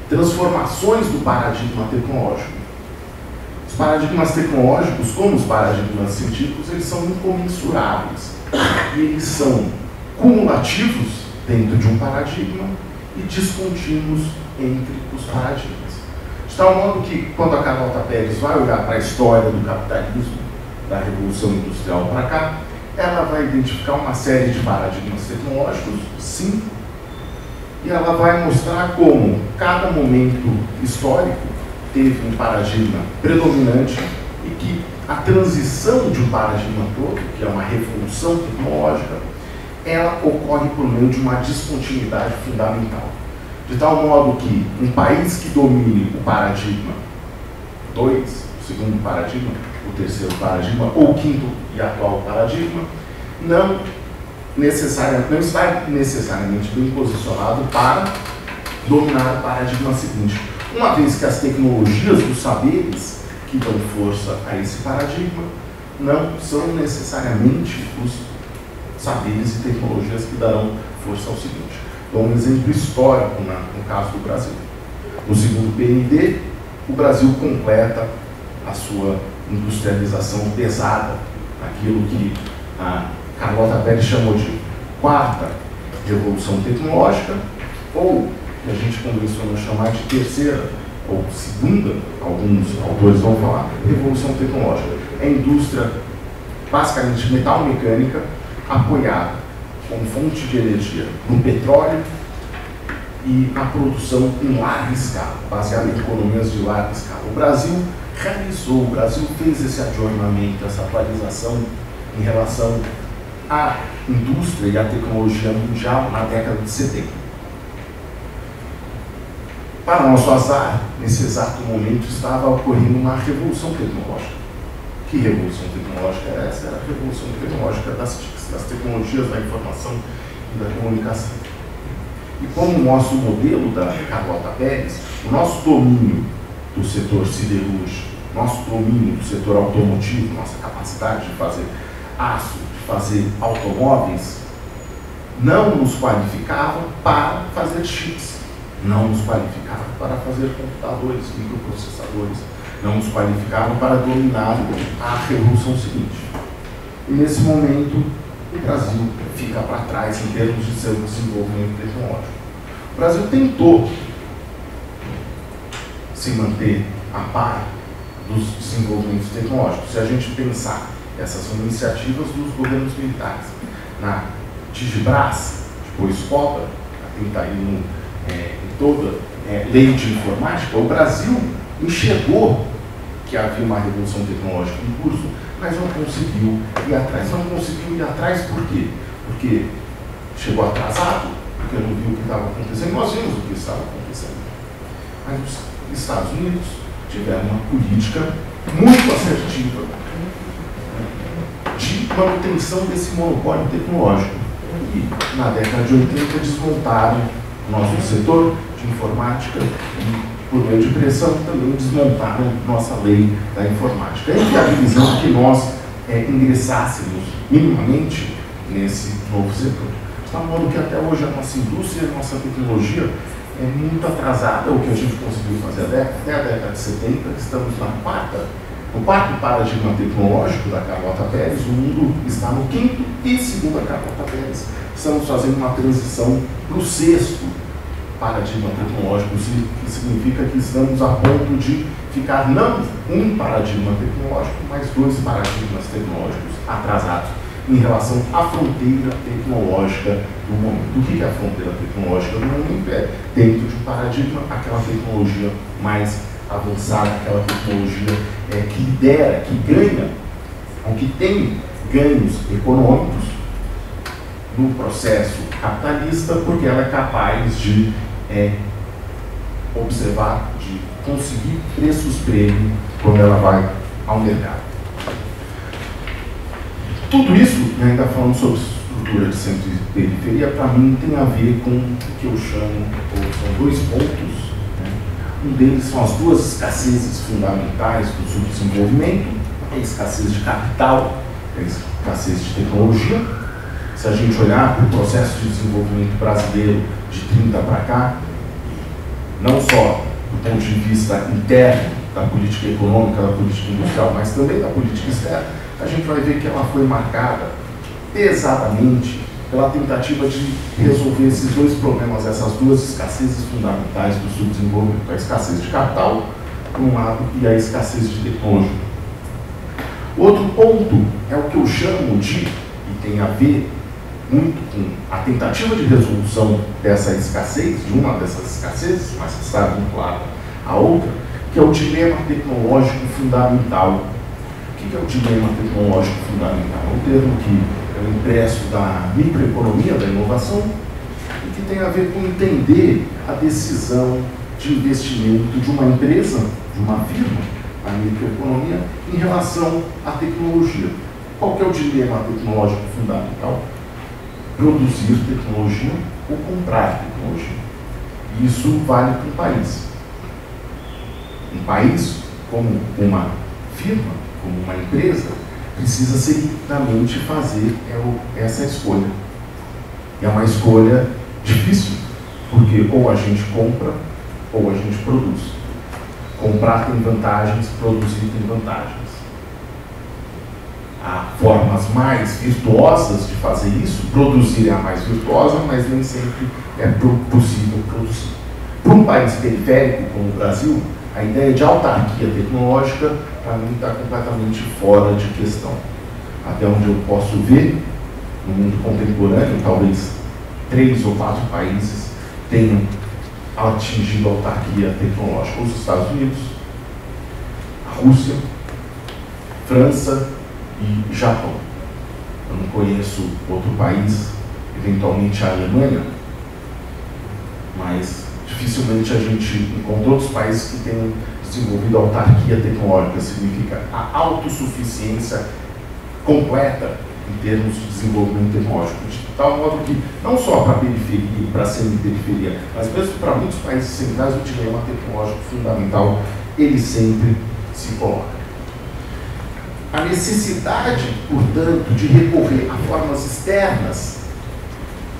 transformações do paradigma tecnológico. Os paradigmas tecnológicos, como os paradigmas científicos, eles são incomensuráveis. E eles são cumulativos dentro de um paradigma e descontínuos entre os paradigmas. De tal modo que, quando a Carlota Pérez vai olhar para a história do capitalismo, da Revolução Industrial para cá, ela vai identificar uma série de paradigmas tecnológicos, sim, e ela vai mostrar como cada momento histórico teve um paradigma predominante e que a transição de um paradigma todo, que é uma revolução tecnológica, ela ocorre por meio de uma descontinuidade fundamental. De tal modo que um país que domine o paradigma 2, o segundo paradigma, o terceiro paradigma, ou o quinto e atual paradigma, não está necessariamente bem posicionado para dominar o paradigma seguinte. Uma vez que as tecnologias dos saberes que dão força a esse paradigma não são necessariamente os saberes e tecnologias que darão força ao seguinte. Dou um exemplo histórico no caso do Brasil. No segundo PND, o Brasil completa a sua industrialização pesada, aquilo que a Carlota Pérez chamou de quarta revolução tecnológica, ou que a gente convencionou chamar de terceira ou segunda, alguns autores vão falar, revolução tecnológica. É a indústria basicamente metal-mecânica apoiada como fonte de energia no petróleo e na produção em larga escala, baseada em economias de larga escala. O Brasil realizou, o Brasil fez esse adornamento, essa atualização em relação à indústria e à tecnologia mundial na década de 70. Para nosso azar, nesse exato momento estava ocorrendo uma revolução tecnológica. Que revolução tecnológica era essa? Era a revolução tecnológica das TICs, das tecnologias da informação e da comunicação. E como mostra o modelo da Carlota Pérez, o nosso domínio do setor siderúrgico, nosso domínio do setor automotivo, nossa capacidade de fazer aço, de fazer automóveis, não nos qualificava para fazer chips, não nos qualificava para fazer computadores, microprocessadores, não nos qualificavam para dominar a revolução seguinte. E nesse momento, o Brasil fica para trás em termos de seu desenvolvimento tecnológico. O Brasil tentou se manter a par dos desenvolvimentos tecnológicos. Se a gente pensar, essas são iniciativas dos governos militares. Na Digibras, depois COBRA, está aí em toda lei de informática, o Brasil enxergou que havia uma revolução tecnológica em curso, mas não conseguiu ir atrás. Não conseguiu ir atrás por quê? porque chegou atrasado, porque não viu o que estava acontecendo. Nós vimos o que estava acontecendo. Mas os Estados Unidos tiveram uma política muito assertiva de manutenção desse monopólio tecnológico. E, na década de 80, desmontaram o nosso setor de informática e, por meio de pressão, também desmontaram nossa lei da informática, inviabilizando que nós ingressássemos minimamente nesse novo setor. De tal modo que até hoje a nossa indústria, a nossa tecnologia é muito atrasada. O que a gente conseguiu fazer até a década de 70, estamos no quarto paradigma tecnológico da Carlota Pérez, o mundo está no quinto e, segundo a Carlota Pérez, estamos fazendo uma transição para o sexto paradigma tecnológico, que significa que estamos a ponto de ficar não um paradigma tecnológico, mas dois paradigmas tecnológicos atrasados em relação à fronteira tecnológica do momento. O que é a fronteira tecnológica do momento? É, dentro de um paradigma, aquela tecnologia mais avançada, aquela tecnologia que lidera, que ganha, ou que tem ganhos econômicos no processo capitalista, porque ela é capaz de observar, de conseguir preços prêmio quando ela vai ao mercado. Tudo isso, ainda falando sobre estrutura de centro e periferia, para mim tem a ver com o que eu chamo, são dois pontos. Um deles são as duas escassezes fundamentais do subdesenvolvimento, a escassez de capital, a escassez de tecnologia. Se a gente olhar para o processo de desenvolvimento brasileiro de 30 para cá, não só do ponto de vista interno da política econômica, da política industrial, mas também da política externa, a gente vai ver que ela foi marcada pesadamente pela tentativa de resolver esses dois problemas, essas duas escassezes fundamentais do subdesenvolvimento, a escassez de capital, por um lado, e a escassez de tecnologia. Outro ponto é o que eu chamo de, e tem a ver muito com a tentativa de resolução dessa escassez, de uma dessas escassezes, mas que está vinculada à outra, que é o dilema tecnológico fundamental. O que é o dilema tecnológico fundamental? É um termo que é o impresso da microeconomia, da inovação, e que tem a ver com entender a decisão de investimento de uma empresa, de uma firma, a microeconomia, em relação à tecnologia. Qual que é o dilema tecnológico fundamental? Produzir tecnologia ou comprar tecnologia. E isso vale para um país. Um país, como uma firma, como uma empresa, precisa seguidamente fazer essa escolha. E é uma escolha difícil, porque ou a gente compra ou a gente produz. Comprar tem vantagens, produzir tem vantagens. Há formas mais virtuosas de fazer isso, produzir é a mais virtuosa, mas nem sempre é possível produzir. Para um país periférico como o Brasil, a ideia de autarquia tecnológica, para mim, está completamente fora de questão. Até onde eu posso ver, no mundo contemporâneo, talvez 3 ou 4 países tenham atingido a autarquia tecnológica. Os Estados Unidos, a Rússia, França e Japão. Eu não conheço outro país, eventualmente a Alemanha, mas dificilmente a gente encontra outros países que tenham desenvolvido a autarquia tecnológica, significa a autossuficiência completa em termos de desenvolvimento tecnológico, de tal modo que não só para a periferia e para a semi-periferia, mas mesmo para muitos países centrais, o dilema tecnológico fundamental, ele sempre se coloca. A necessidade, portanto, de recorrer a formas externas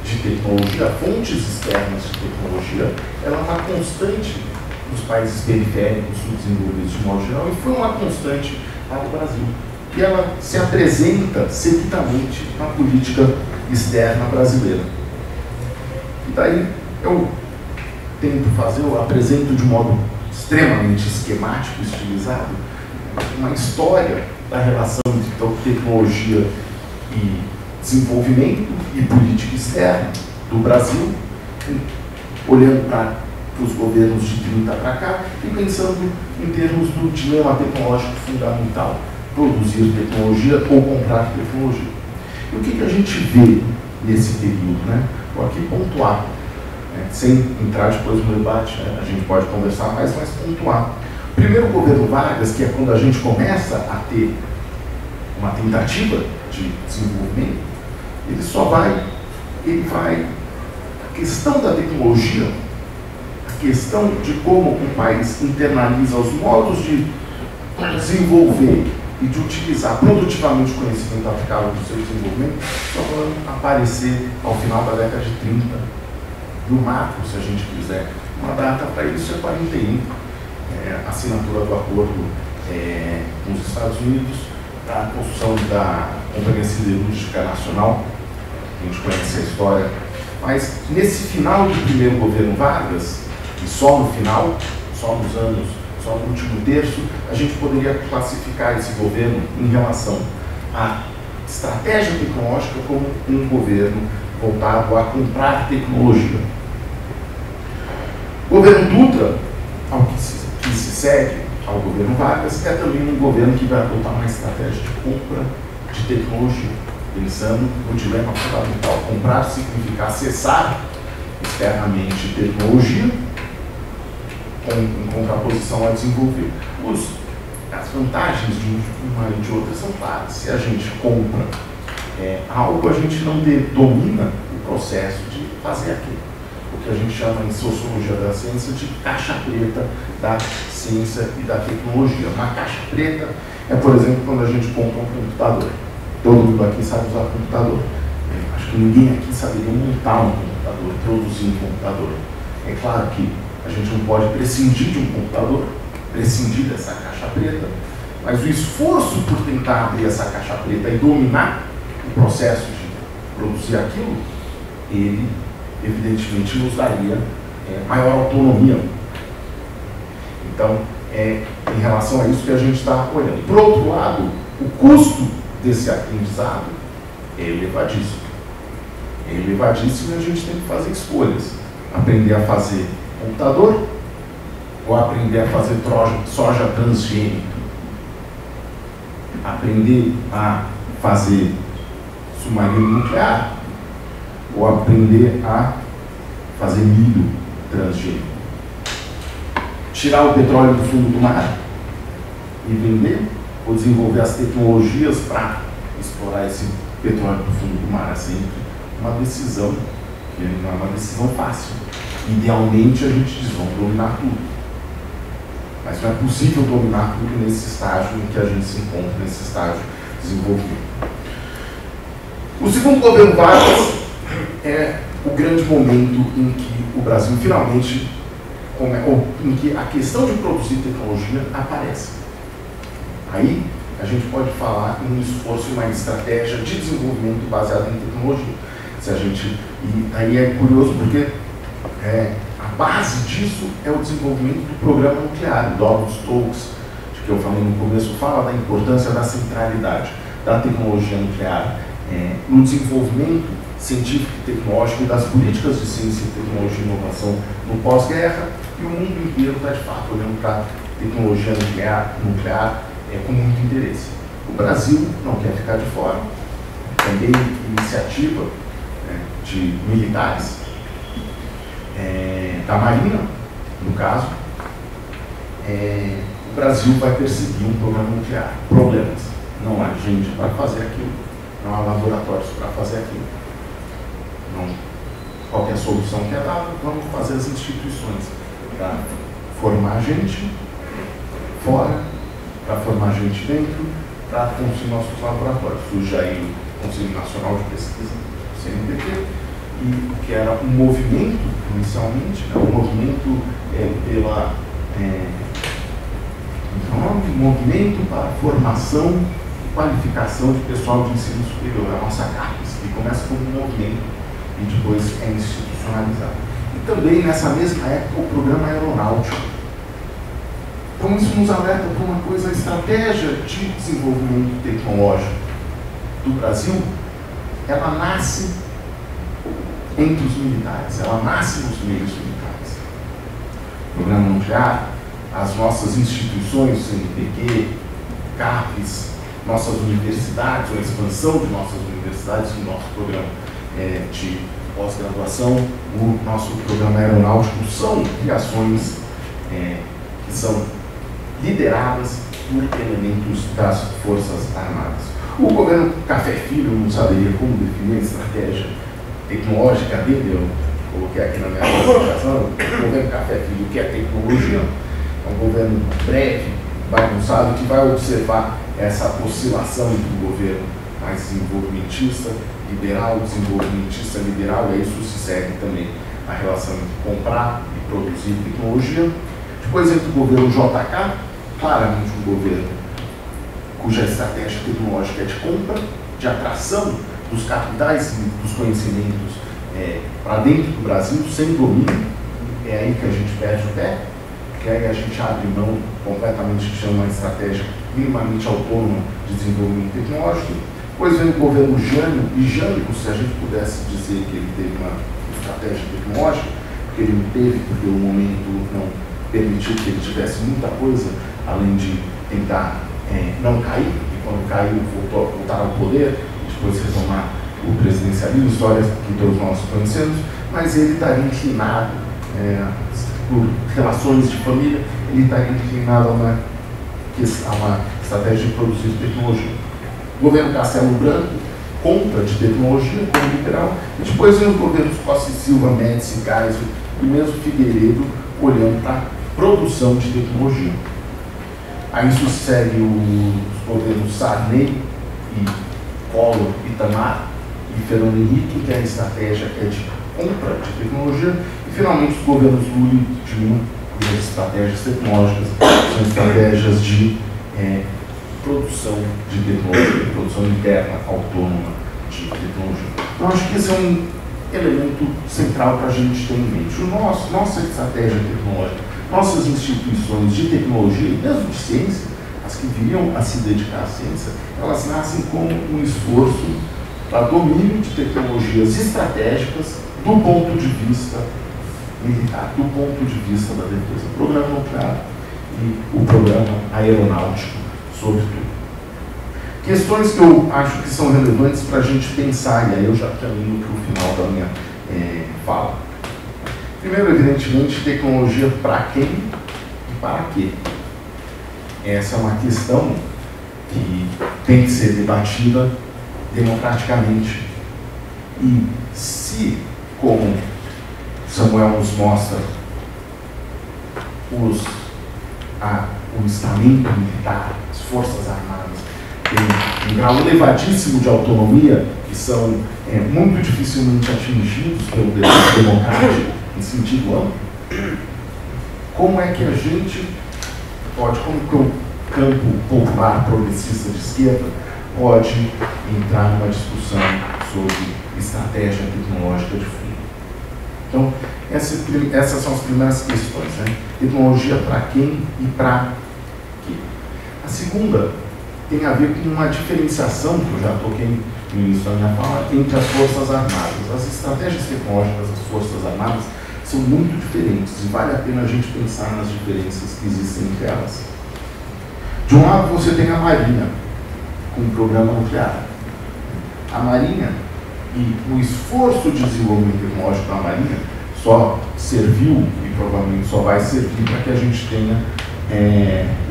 de tecnologia, fontes externas de tecnologia, ela é uma constante nos países periféricos, subdesenvolvidos de modo geral, e foi uma constante para o Brasil. E ela se apresenta seguidamente na política externa brasileira. E daí eu tento fazer, eu apresento de modo extremamente esquemático, estilizado, uma história da relação entre tecnologia e desenvolvimento e política externa do Brasil, olhando para os governos de 30 para cá e pensando em termos do dilema tecnológico fundamental, produzir tecnologia ou comprar tecnologia. E o que a gente vê nesse período, né? Vou aqui pontuar, né? Sem entrar depois no debate, né? A gente pode conversar mais, mas pontuar. O primeiro governo Vargas, que é quando a gente começa a ter uma tentativa de desenvolvimento, ele vai, a questão da tecnologia, a questão de como o país internaliza os modos de desenvolver e de utilizar produtivamente o conhecimento aplicável do seu desenvolvimento, só vai aparecer ao final da década de 30, no marco, se a gente quiser. Uma data para isso é 41, a assinatura do acordo com os Estados Unidos, a construção da Companhia Siderúrgica Nacional, a gente conhece a história, mas nesse final do primeiro governo Vargas, e só no final, só no último terço, a gente poderia classificar esse governo em relação à estratégia tecnológica como um governo voltado a comprar tecnologia. O governo Dutra, ao que se segue ao governo Vargas, é também um governo que vai adotar uma estratégia de compra de tecnologia, pensando no dilema fundamental. Comprar significa acessar externamente tecnologia, em contraposição a desenvolver. As vantagens de uma e de outra são claras. Se a gente compra algo, a gente não domina o processo de fazer aquilo. O que a gente chama em sociologia da ciência de caixa preta da ciência e da tecnologia. Uma caixa preta é, por exemplo, quando a gente compra um computador. Todo mundo aqui sabe usar computador. Acho que ninguém aqui saberia montar um computador, produzir um computador. É claro que a gente não pode prescindir de um computador, prescindir dessa caixa preta, mas o esforço por tentar abrir essa caixa preta e dominar o processo de produzir aquilo, ele evidentemente nos daria maior autonomia. Então, em relação a isso que a gente está olhando. Por outro lado, o custo desse aprendizado é elevadíssimo. É elevadíssimo e a gente tem que fazer escolhas. Aprender a fazer computador ou aprender a fazer soja transgênica. Aprender a fazer submarino nuclear ou aprender a fazer milho transgênico. Tirar o petróleo do fundo do mar e vender ou desenvolver as tecnologias para explorar esse petróleo do fundo do mar. É sempre uma decisão, que não é uma decisão fácil. Idealmente a gente diz, vamos dominar tudo. Mas não é possível dominar tudo nesse estágio em que a gente se encontra, nesse estágio de desenvolvimento. O segundo governo Vargas é o grande momento em que o Brasil finalmente, em que a questão de produzir tecnologia aparece. Aí a gente pode falar em um esforço, uma estratégia de desenvolvimento baseada em tecnologia. E aí é curioso porque a base disso é o desenvolvimento do programa nuclear. O Donald Stokes, que eu falei no começo, fala da importância da centralidade da tecnologia nuclear no desenvolvimento científico e tecnológico e das políticas de ciência, tecnologia e inovação no pós-guerra, e o mundo inteiro está, de fato, olhando para a tecnologia nuclear com muito interesse. O Brasil não quer ficar de fora, também iniciativa de militares, da Marinha, no caso, o Brasil vai perseguir um programa nuclear. Problemas. Não há gente para fazer aquilo, não há laboratórios para fazer aquilo. Não, qualquer solução que é dada, vamos fazer as instituições para formar gente fora, para formar gente dentro, para construir nossos laboratórios. Surge aí o Conselho Nacional de Pesquisa, o CNPq, e que era um movimento, inicialmente, um movimento um movimento para a formação e qualificação de pessoal de ensino superior, a nossa CAPES, que começa como um movimento e depois é institucionalizado. E também, nessa mesma época, o programa aeronáutico. Então, isso nos alerta para uma coisa, a estratégia de desenvolvimento tecnológico do Brasil, ela nasce entre os militares, ela nasce nos meios militares. O programa nuclear, as nossas instituições, CNPq, CAPES, nossas universidades, ou a expansão de nossas universidades, o nosso programa de pós-graduação, o nosso programa aeronáutico, são criações que são lideradas por elementos das Forças Armadas. O governo Café Filho não saberia como definir a estratégia tecnológica dele. Eu coloquei aqui na minha apresentação. O governo Café Filho, que é tecnologia, é um governo breve, bagunçado, que vai observar essa oscilação entre o governo mais desenvolvimentista, liberal, desenvolvimentista, liberal, e isso se segue também a relação entre comprar e produzir tecnologia. Depois entre o governo JK, claramente um governo cuja estratégia tecnológica é de compra, de atração dos capitais e dos conhecimentos para dentro do Brasil, sem domínio. É aí que a gente perde o pé, que aí a gente abre mão completamente, que chama uma estratégia minimamente autônoma de desenvolvimento tecnológico. Depois vem o governo Jânio, e Jânio, se a gente pudesse dizer que ele teve uma estratégia tecnológica, porque ele não teve, porque o momento não permitiu que ele tivesse muita coisa, além de tentar não cair, e quando caiu voltar ao poder, e depois retomar o presidencialismo, histórias que todos nós conhecemos, mas ele estaria inclinado, por relações de família, ele estaria inclinado a uma estratégia de produzir tecnologia. O governo Castelo Branco, compra de tecnologia, como liberal, e depois vem os governos Costa e Silva, Médici, Geisel e mesmo Figueiredo, olhando para a produção de tecnologia. Aí sucede os governos Sarney e Collor, Itamar e Fernando Henrique, que é a estratégia é de compra de tecnologia, e finalmente os governos Lula e Dilma, cujas estratégias tecnológicas são estratégias de produção de tecnologia, produção interna autônoma de tecnologia. Então acho que esse é um elemento central para a gente ter em mente. Nossa estratégia tecnológica, nossas instituições de tecnologia e mesmo de ciência, as que viriam a se dedicar à ciência, elas nascem como um esforço para domínio de tecnologias estratégicas do ponto de vista militar, do ponto de vista da defesa. O programa nuclear e o programa aeronáutico, sobretudo. Questões que eu acho que são relevantes para a gente pensar, e aí eu já caminho para o final da minha fala. Primeiro, evidentemente, tecnologia para quem e para quê? Essa é uma questão que tem que ser debatida democraticamente. E se, como Samuel nos mostra, o estamento militar, as Forças Armadas, tem um grau elevadíssimo de autonomia que são muito dificilmente atingidos pelo debate democrático em sentido amplo, como é que a gente pode, como que o campo popular progressista de esquerda pode entrar numa discussão sobre estratégia tecnológica de fundo? Então, essas são as primeiras questões, né? Tecnologia para quem e para quê? A segunda tem a ver com uma diferenciação, que eu já toquei no início da minha fala, entre as Forças Armadas. As estratégias tecnológicas das Forças Armadas são muito diferentes e vale a pena a gente pensar nas diferenças que existem entre elas. De um lado, você tem a Marinha, com o programa nuclear. A Marinha e o esforço de desenvolvimento tecnológico da Marinha só serviu e provavelmente só vai servir para que a gente tenha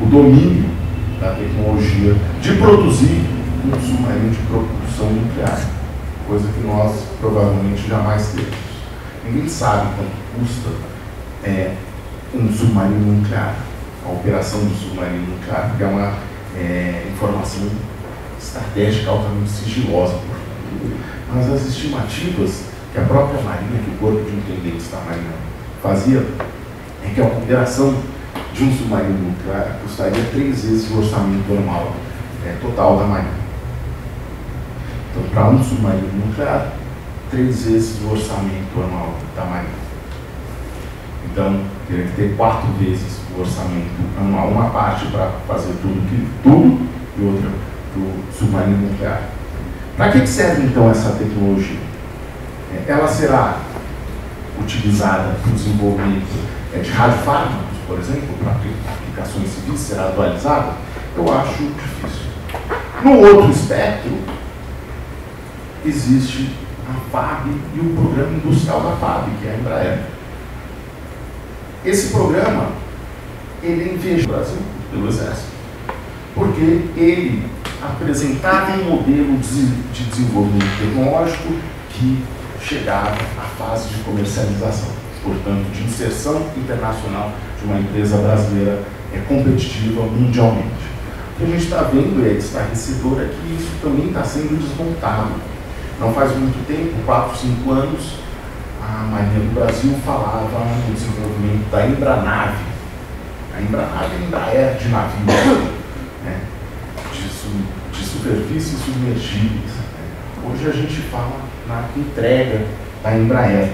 o domínio da tecnologia de produzir um submarino de propulsão nuclear, coisa que nós provavelmente jamais teremos. Ninguém sabe quanto custa um submarino nuclear, a operação do submarino nuclear, porque é uma informação estratégica altamente sigilosa, portanto. Mas as estimativas que a própria Marinha, que o Corpo de Intendentes da Marinha fazia, é que a operação de um submarino nuclear custaria 3 vezes o orçamento anual total da Marinha. Então, para um submarino nuclear, 3 vezes o orçamento anual da Marinha. Então, teria que ter 4 vezes o orçamento anual, uma parte para fazer tudo e outra para o submarino nuclear. Para que serve, então, essa tecnologia? Ela será utilizada para o desenvolvimento de radiofármacos, por exemplo, para aplicações civis, será atualizada? Eu acho difícil. No outro espectro, existe a FAB e o programa industrial da FAB, que é a Embraer. Esse programa, ele invadiu o Brasil pelo Exército, porque ele apresentava um modelo de desenvolvimento tecnológico que chegava à fase de comercialização, portanto, de inserção internacional de uma empresa brasileira competitiva mundialmente. O que a gente está vendo é estarrecedor é que isso também está sendo desmontado. Não faz muito tempo, 4, 5 anos, a Marinha do Brasil falava no desenvolvimento da Embranave. A Embranave é a Embraer de navio, né, de superfícies submergíveis. Hoje a gente fala na entrega da Embraer.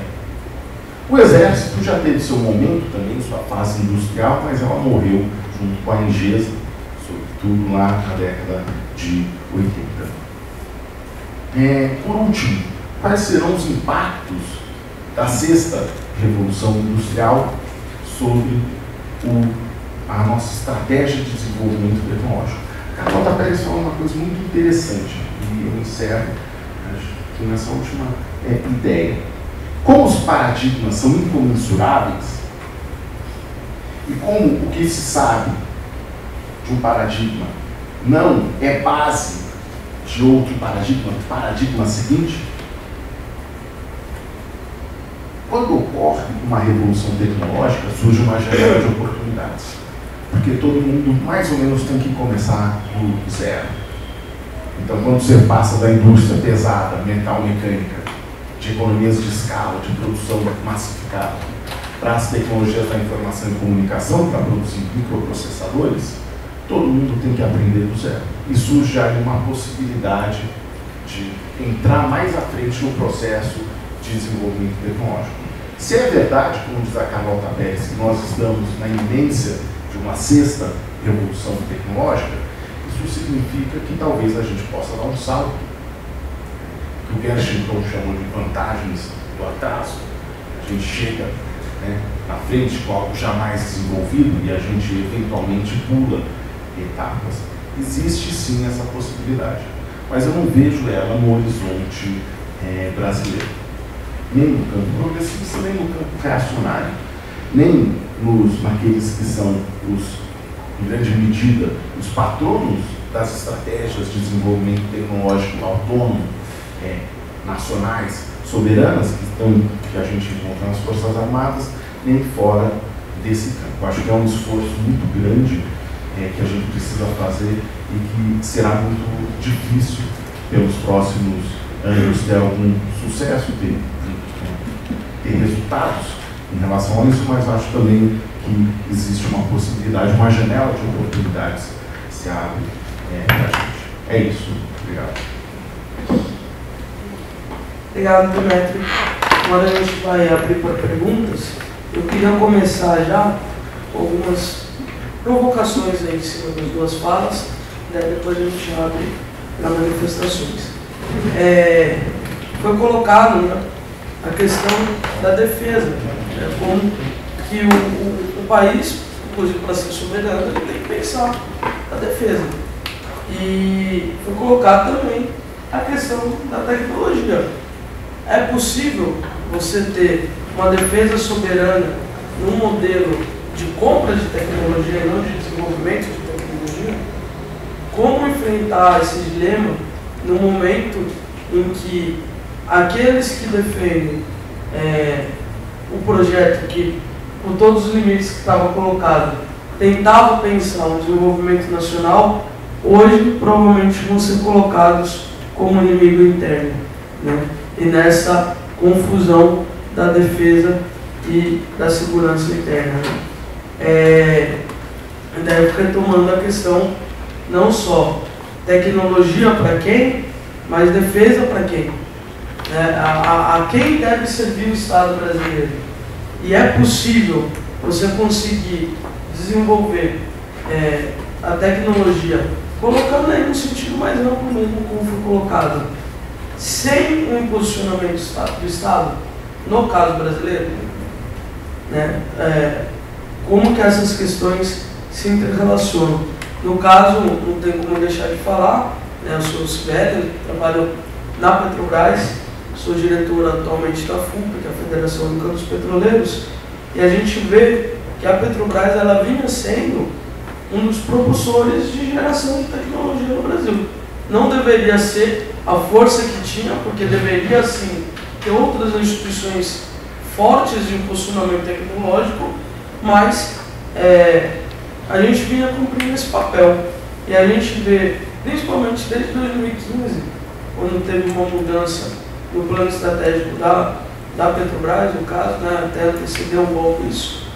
O Exército já teve seu momento também, sua fase industrial, mas ela morreu junto com a Engesa, sobretudo lá na década de 80. Por último, quais serão os impactos da sexta revolução industrial sobre a nossa estratégia de desenvolvimento tecnológico? Carlota Pérez falou uma coisa muito interessante, e eu encerro aqui nessa última ideia. Como os paradigmas são incomensuráveis, e como o que se sabe de um paradigma não é base de outro paradigma seguinte, quando ocorre uma revolução tecnológica, surge uma janela de oportunidades. Porque todo mundo, mais ou menos, tem que começar do zero. Então, quando você passa da indústria pesada, metal mecânica, de economias de escala, de produção massificada, para as tecnologias da informação e comunicação, para produzir microprocessadores, todo mundo tem que aprender do zero. E surge aí uma possibilidade de entrar mais à frente no processo de desenvolvimento tecnológico. Se é verdade, como diz a Carlota Pérez, que nós estamos na iminência de uma sexta revolução tecnológica, isso significa que talvez a gente possa dar um salto, que o Gershon chamou de vantagens do atraso. A gente chega, né, na frente com algo jamais desenvolvido e a gente eventualmente pula etapas. Existe sim essa possibilidade, mas eu não vejo ela no horizonte brasileiro, nem no campo progressista, nem no campo reacionário, nem naqueles que são em grande medida, os patronos das estratégias de desenvolvimento tecnológico autônomo, nacionais, soberanas, que a gente encontra nas Forças Armadas, nem fora desse campo. Acho que é um esforço muito grande que a gente precisa fazer e que será muito difícil, pelos próximos anos, ter algum sucesso, ter resultados em relação a isso, mas acho também que existe uma possibilidade, uma janela de oportunidades que se abre para a gente. É isso. Obrigado. Obrigado, Demetrio. Agora a gente vai abrir para perguntas. Eu queria começar já com algumas provocações aí em cima das duas falas, né? Depois a gente abre para manifestações. Foi colocado, né, a questão da defesa, né, como que o país, inclusive para ser soberano, ele tem que pensar na defesa. E foi colocado também a questão da tecnologia. É possível você ter uma defesa soberana num modelo de compra de tecnologia e não de desenvolvimento de tecnologia? Como enfrentar esse dilema no momento em que aqueles que defendem o projeto que, com todos os limites que estavam colocados, tentavam pensar um desenvolvimento nacional, hoje provavelmente vão ser colocados como inimigo interno, né? E nessa confusão da defesa e da segurança interna. Daí eu fico retomando a questão, não só tecnologia para quem, mas defesa para quem. A quem deve servir o Estado brasileiro. E é possível você conseguir desenvolver a tecnologia, colocando aí no sentido mais amplo mesmo, como foi colocado, sem um posicionamento do Estado, no caso brasileiro, né? Como que essas questões se interrelacionam? No caso, não tem como deixar de falar, né? Eu sou o Sibeli, trabalho na Petrobras, sou diretor atualmente da FUP, que é a Federação Única dos Petroleiros, e a gente vê que a Petrobras ela vinha sendo um dos propulsores de geração de tecnologia no Brasil. Não deveria ser a força que tinha, porque deveria sim ter outras instituições fortes de impulsionamento tecnológico, mas a gente vinha cumprindo esse papel. E a gente vê, principalmente desde 2015, quando teve uma mudança no plano estratégico da Petrobras, no caso, né, até antecedeu um pouco isso,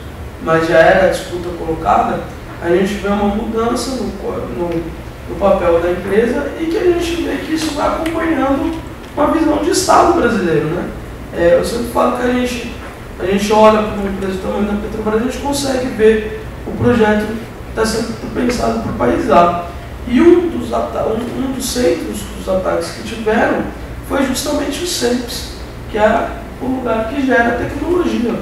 mas já era a disputa colocada, a gente vê uma mudança no papel da empresa e que a gente vê que isso vai acompanhando uma visão de Estado brasileiro, né? Eu sempre falo que a gente olha para uma empresa do tamanho da Petrobras, a gente consegue ver o projeto que está sendo pensado para o país lá. E um dos centros dos ataques que tiveram foi justamente o CENPES, que é o lugar que gera tecnologia.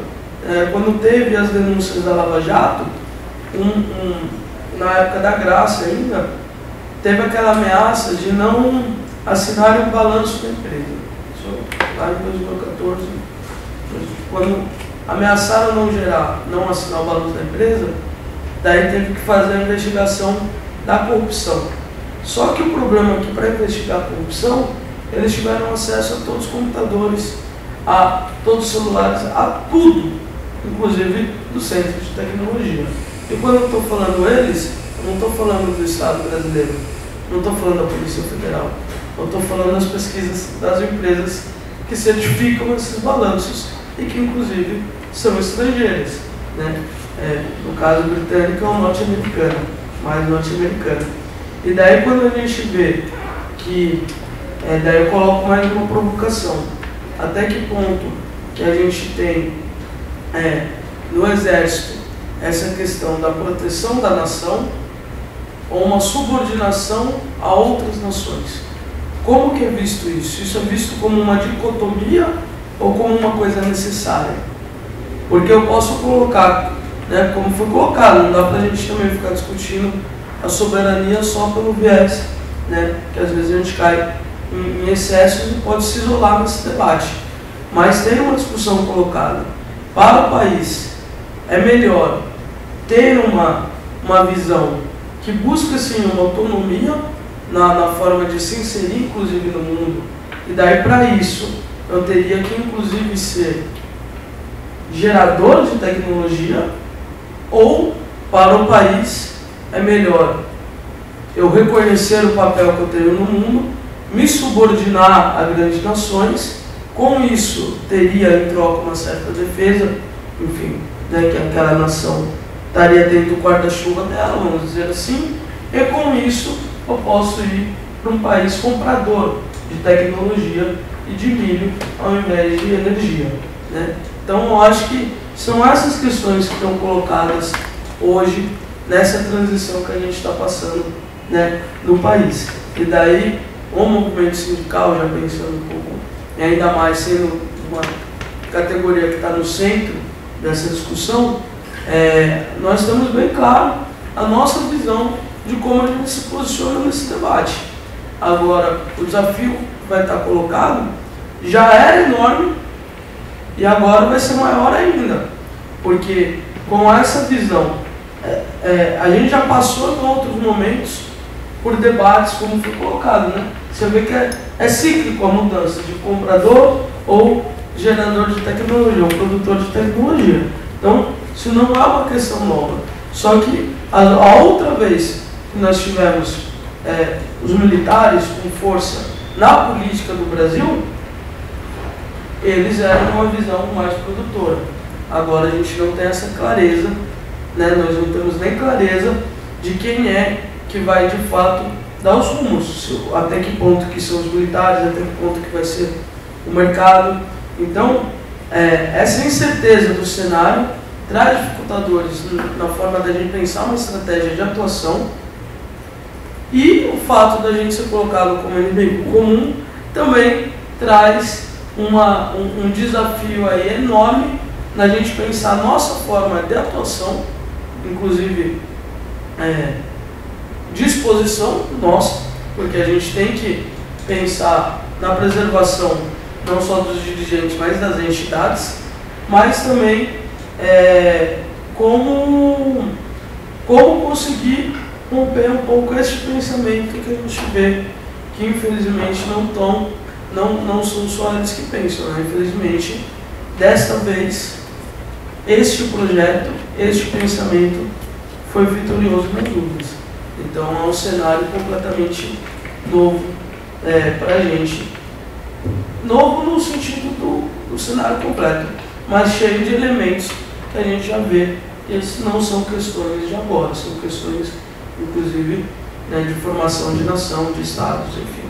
Quando teve as denúncias da Lava Jato, na época da Graça ainda, teve aquela ameaça de não assinar o balanço da empresa. Isso lá em 2014, quando ameaçaram não assinar o balanço da empresa, daí teve que fazer a investigação da corrupção. Só que o problema é que para investigar a corrupção, eles tiveram acesso a todos os computadores, a todos os celulares, a tudo, inclusive do Centro de Tecnologia. E quando eu estou falando eles, eu não estou falando do Estado brasileiro, não estou falando da Polícia Federal, eu estou falando das pesquisas das empresas que certificam esses balanços e que inclusive são estrangeiras, né? No caso britânico ou norte-americano, mais norte-americano. E daí quando a gente vê que, daí eu coloco mais uma provocação, até que ponto que a gente tem no Exército essa questão da proteção da nação ou uma subordinação a outras nações. Como que é visto isso? Isso é visto como uma dicotomia ou como uma coisa necessária? Porque eu posso colocar, né, como foi colocado, não dá para a gente também ficar discutindo a soberania só pelo viés, né, que às vezes a gente cai em excessos e pode se isolar nesse debate. Mas tem uma discussão colocada. Para o país, é melhor ter uma visão que busca sim uma autonomia na forma de se inserir inclusive no mundo, e daí para isso eu teria que inclusive ser gerador de tecnologia, ou para o país é melhor eu reconhecer o papel que eu tenho no mundo, me subordinar a grandes nações, com isso teria em troca uma certa defesa, enfim, né, que aquela nação estaria dentro do guarda-chuva dela, vamos dizer assim, e com isso eu posso ir para um país comprador de tecnologia e de milho ao invés de energia, né? Então eu acho que são essas questões que estão colocadas hoje nessa transição que a gente está passando, né, no país. E daí o movimento sindical, já pensando um pouco, e ainda mais sendo uma categoria que está no centro dessa discussão, nós temos bem claro a nossa visão de como a gente se posiciona nesse debate. Agora, o desafio que vai estar colocado já era enorme e agora vai ser maior ainda, porque com essa visão, a gente já passou em outros momentos por debates como foi colocado, né? Você vê que é cíclico a mudança de comprador ou gerador de tecnologia, ou produtor de tecnologia. Então, isso não é uma questão nova. Só que a outra vez que nós tivemos os militares com força na política do Brasil, eles eram uma visão mais produtora. Agora a gente não tem essa clareza, né? Nós não temos nem clareza de quem é que vai de fato dar os rumos, até que ponto que são os militares, até que ponto que vai ser o mercado. Então, essa incerteza do cenário traz dificultadores na forma da gente pensar uma estratégia de atuação, e o fato da gente ser colocado como inimigo comum também traz um desafio aí enorme na gente pensar a nossa forma de atuação, inclusive disposição nossa, porque a gente tem que pensar na preservação não só dos dirigentes, mas das entidades, mas também como conseguir romper um pouco esse pensamento que a gente vê, que infelizmente não são só eles que pensam, né? Infelizmente, desta vez, este projeto, este pensamento foi vitorioso nas urnas. Então é um cenário completamente novo para a gente. Novo no sentido do cenário completo, mas cheio de elementos que a gente já vê que esses não são questões de agora, são questões, inclusive, né, de formação de nação, de estados, enfim.